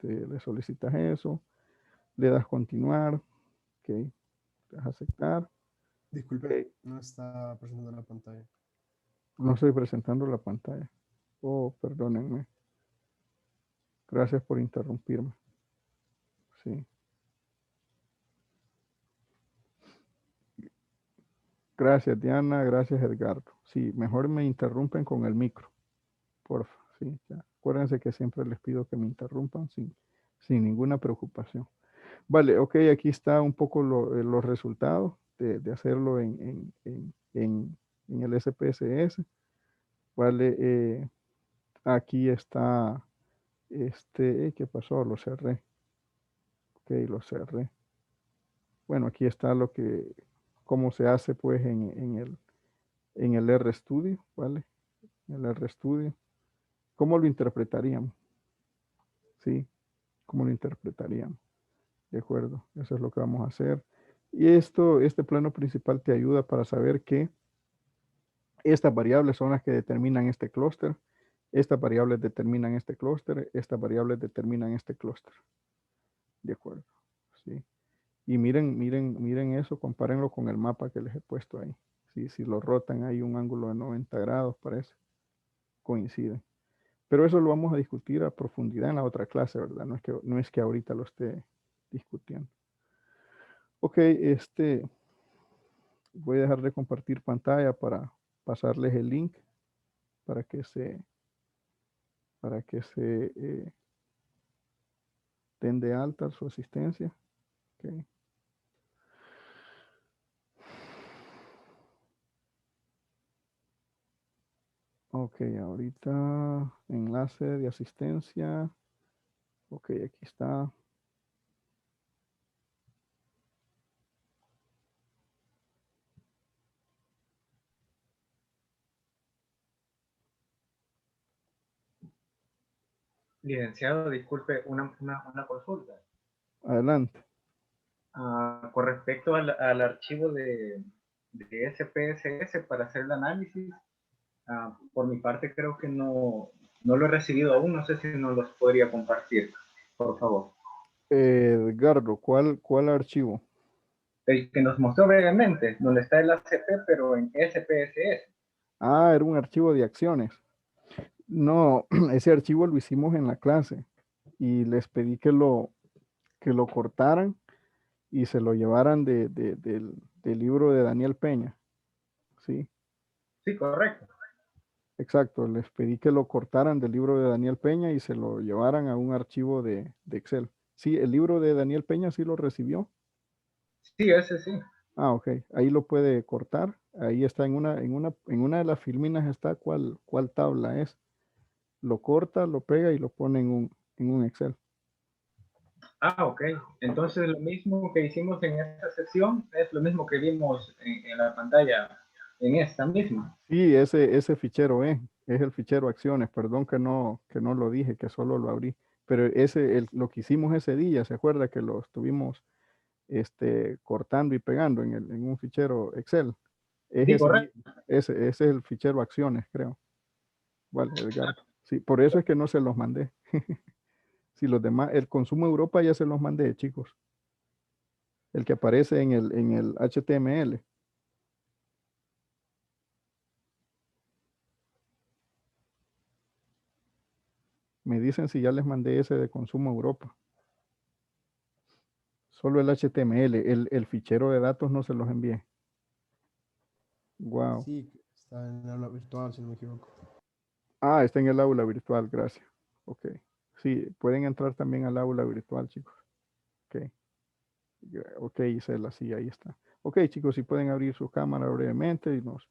le solicitas eso, le das continuar, ok, le das aceptar. Disculpe, Ok, no está presentando la pantalla. no estoy presentando la pantalla. Oh, perdónenme. Gracias por interrumpirme. Sí. Gracias, Diana. Gracias, Edgardo. Sí, mejor me interrumpen con el micro, porfa. Sí, ya. Acuérdense que siempre les pido que me interrumpan sin ninguna preocupación. Vale, ok, aquí está un poco los resultados de hacerlo en el SPSS. Vale, aquí está, ¿qué pasó? Lo cerré. Ok, lo cerré. Bueno, aquí está cómo se hace pues en el RStudio, ¿vale? En el RStudio. ¿Cómo lo interpretaríamos? ¿Sí? ¿Cómo lo interpretaríamos? De acuerdo, eso es lo que vamos a hacer. Y este plano principal te ayuda para saber que estas variables son las que determinan este clúster, estas variables determinan este clúster, estas variables determinan este clúster. De acuerdo. ¿sí? Y miren eso, compárenlo con el mapa que les he puesto ahí. ¿Sí? Si lo rotan hay un ángulo de 90 grados, parece, coinciden. Pero eso lo vamos a discutir a profundidad en la otra clase, ¿verdad? No es que ahorita lo esté discutiendo. Ok, voy a dejar de compartir pantalla para pasarles el link para que se den de alta su asistencia. Ok. Ok, ahorita enlace de asistencia. Ok, aquí está. Licenciado, disculpe, una consulta. Adelante. Con respecto al archivo de SPSS para hacer el análisis, por mi parte creo que no lo he recibido aún, no sé si nos los podría compartir, por favor. Edgardo, ¿cuál archivo? El que nos mostró brevemente, donde está el ACP, pero en SPSS. Ah, era un archivo de acciones. No, ese archivo lo hicimos en la clase y les pedí que lo cortaran y se lo llevaran del libro de Daniel Peña. Sí, Sí, correcto. exacto. Les pedí que lo cortaran del libro de Daniel Peña y se lo llevaran a un archivo de Excel. Sí, el libro de Daniel Peña sí lo recibió. Sí, ese sí. Ah, ok. Ahí lo puede cortar. Ahí está en una de las filminas está cuál tabla es. Lo corta, lo pega y lo pone en un Excel. Ok. Entonces lo mismo que hicimos en esta sesión es lo mismo que vimos en la pantalla, en esta misma. Sí, ese fichero es el fichero acciones. Perdón que no lo dije, que solo lo abrí. Pero lo que hicimos ese día, ¿se acuerda que lo estuvimos cortando y pegando en un fichero Excel? Es Sí, ese, correcto. ese es el fichero acciones, creo. Vale, Edgardo. Sí, por eso es que no se los mandé. Si los demás, el consumo Europa ya se los mandé, chicos. El que aparece en el HTML. Me dicen si ya les mandé ese de consumo Europa. Solo el HTML, el fichero de datos no se los envié. Wow. Sí, está en aula virtual, si no me equivoco. Ah, está en el aula virtual, gracias. Ok. Sí, pueden entrar también al aula virtual, chicos. Ok. Ok, Isela, sí, ahí está. Ok, chicos, si pueden abrir su cámara brevemente y nos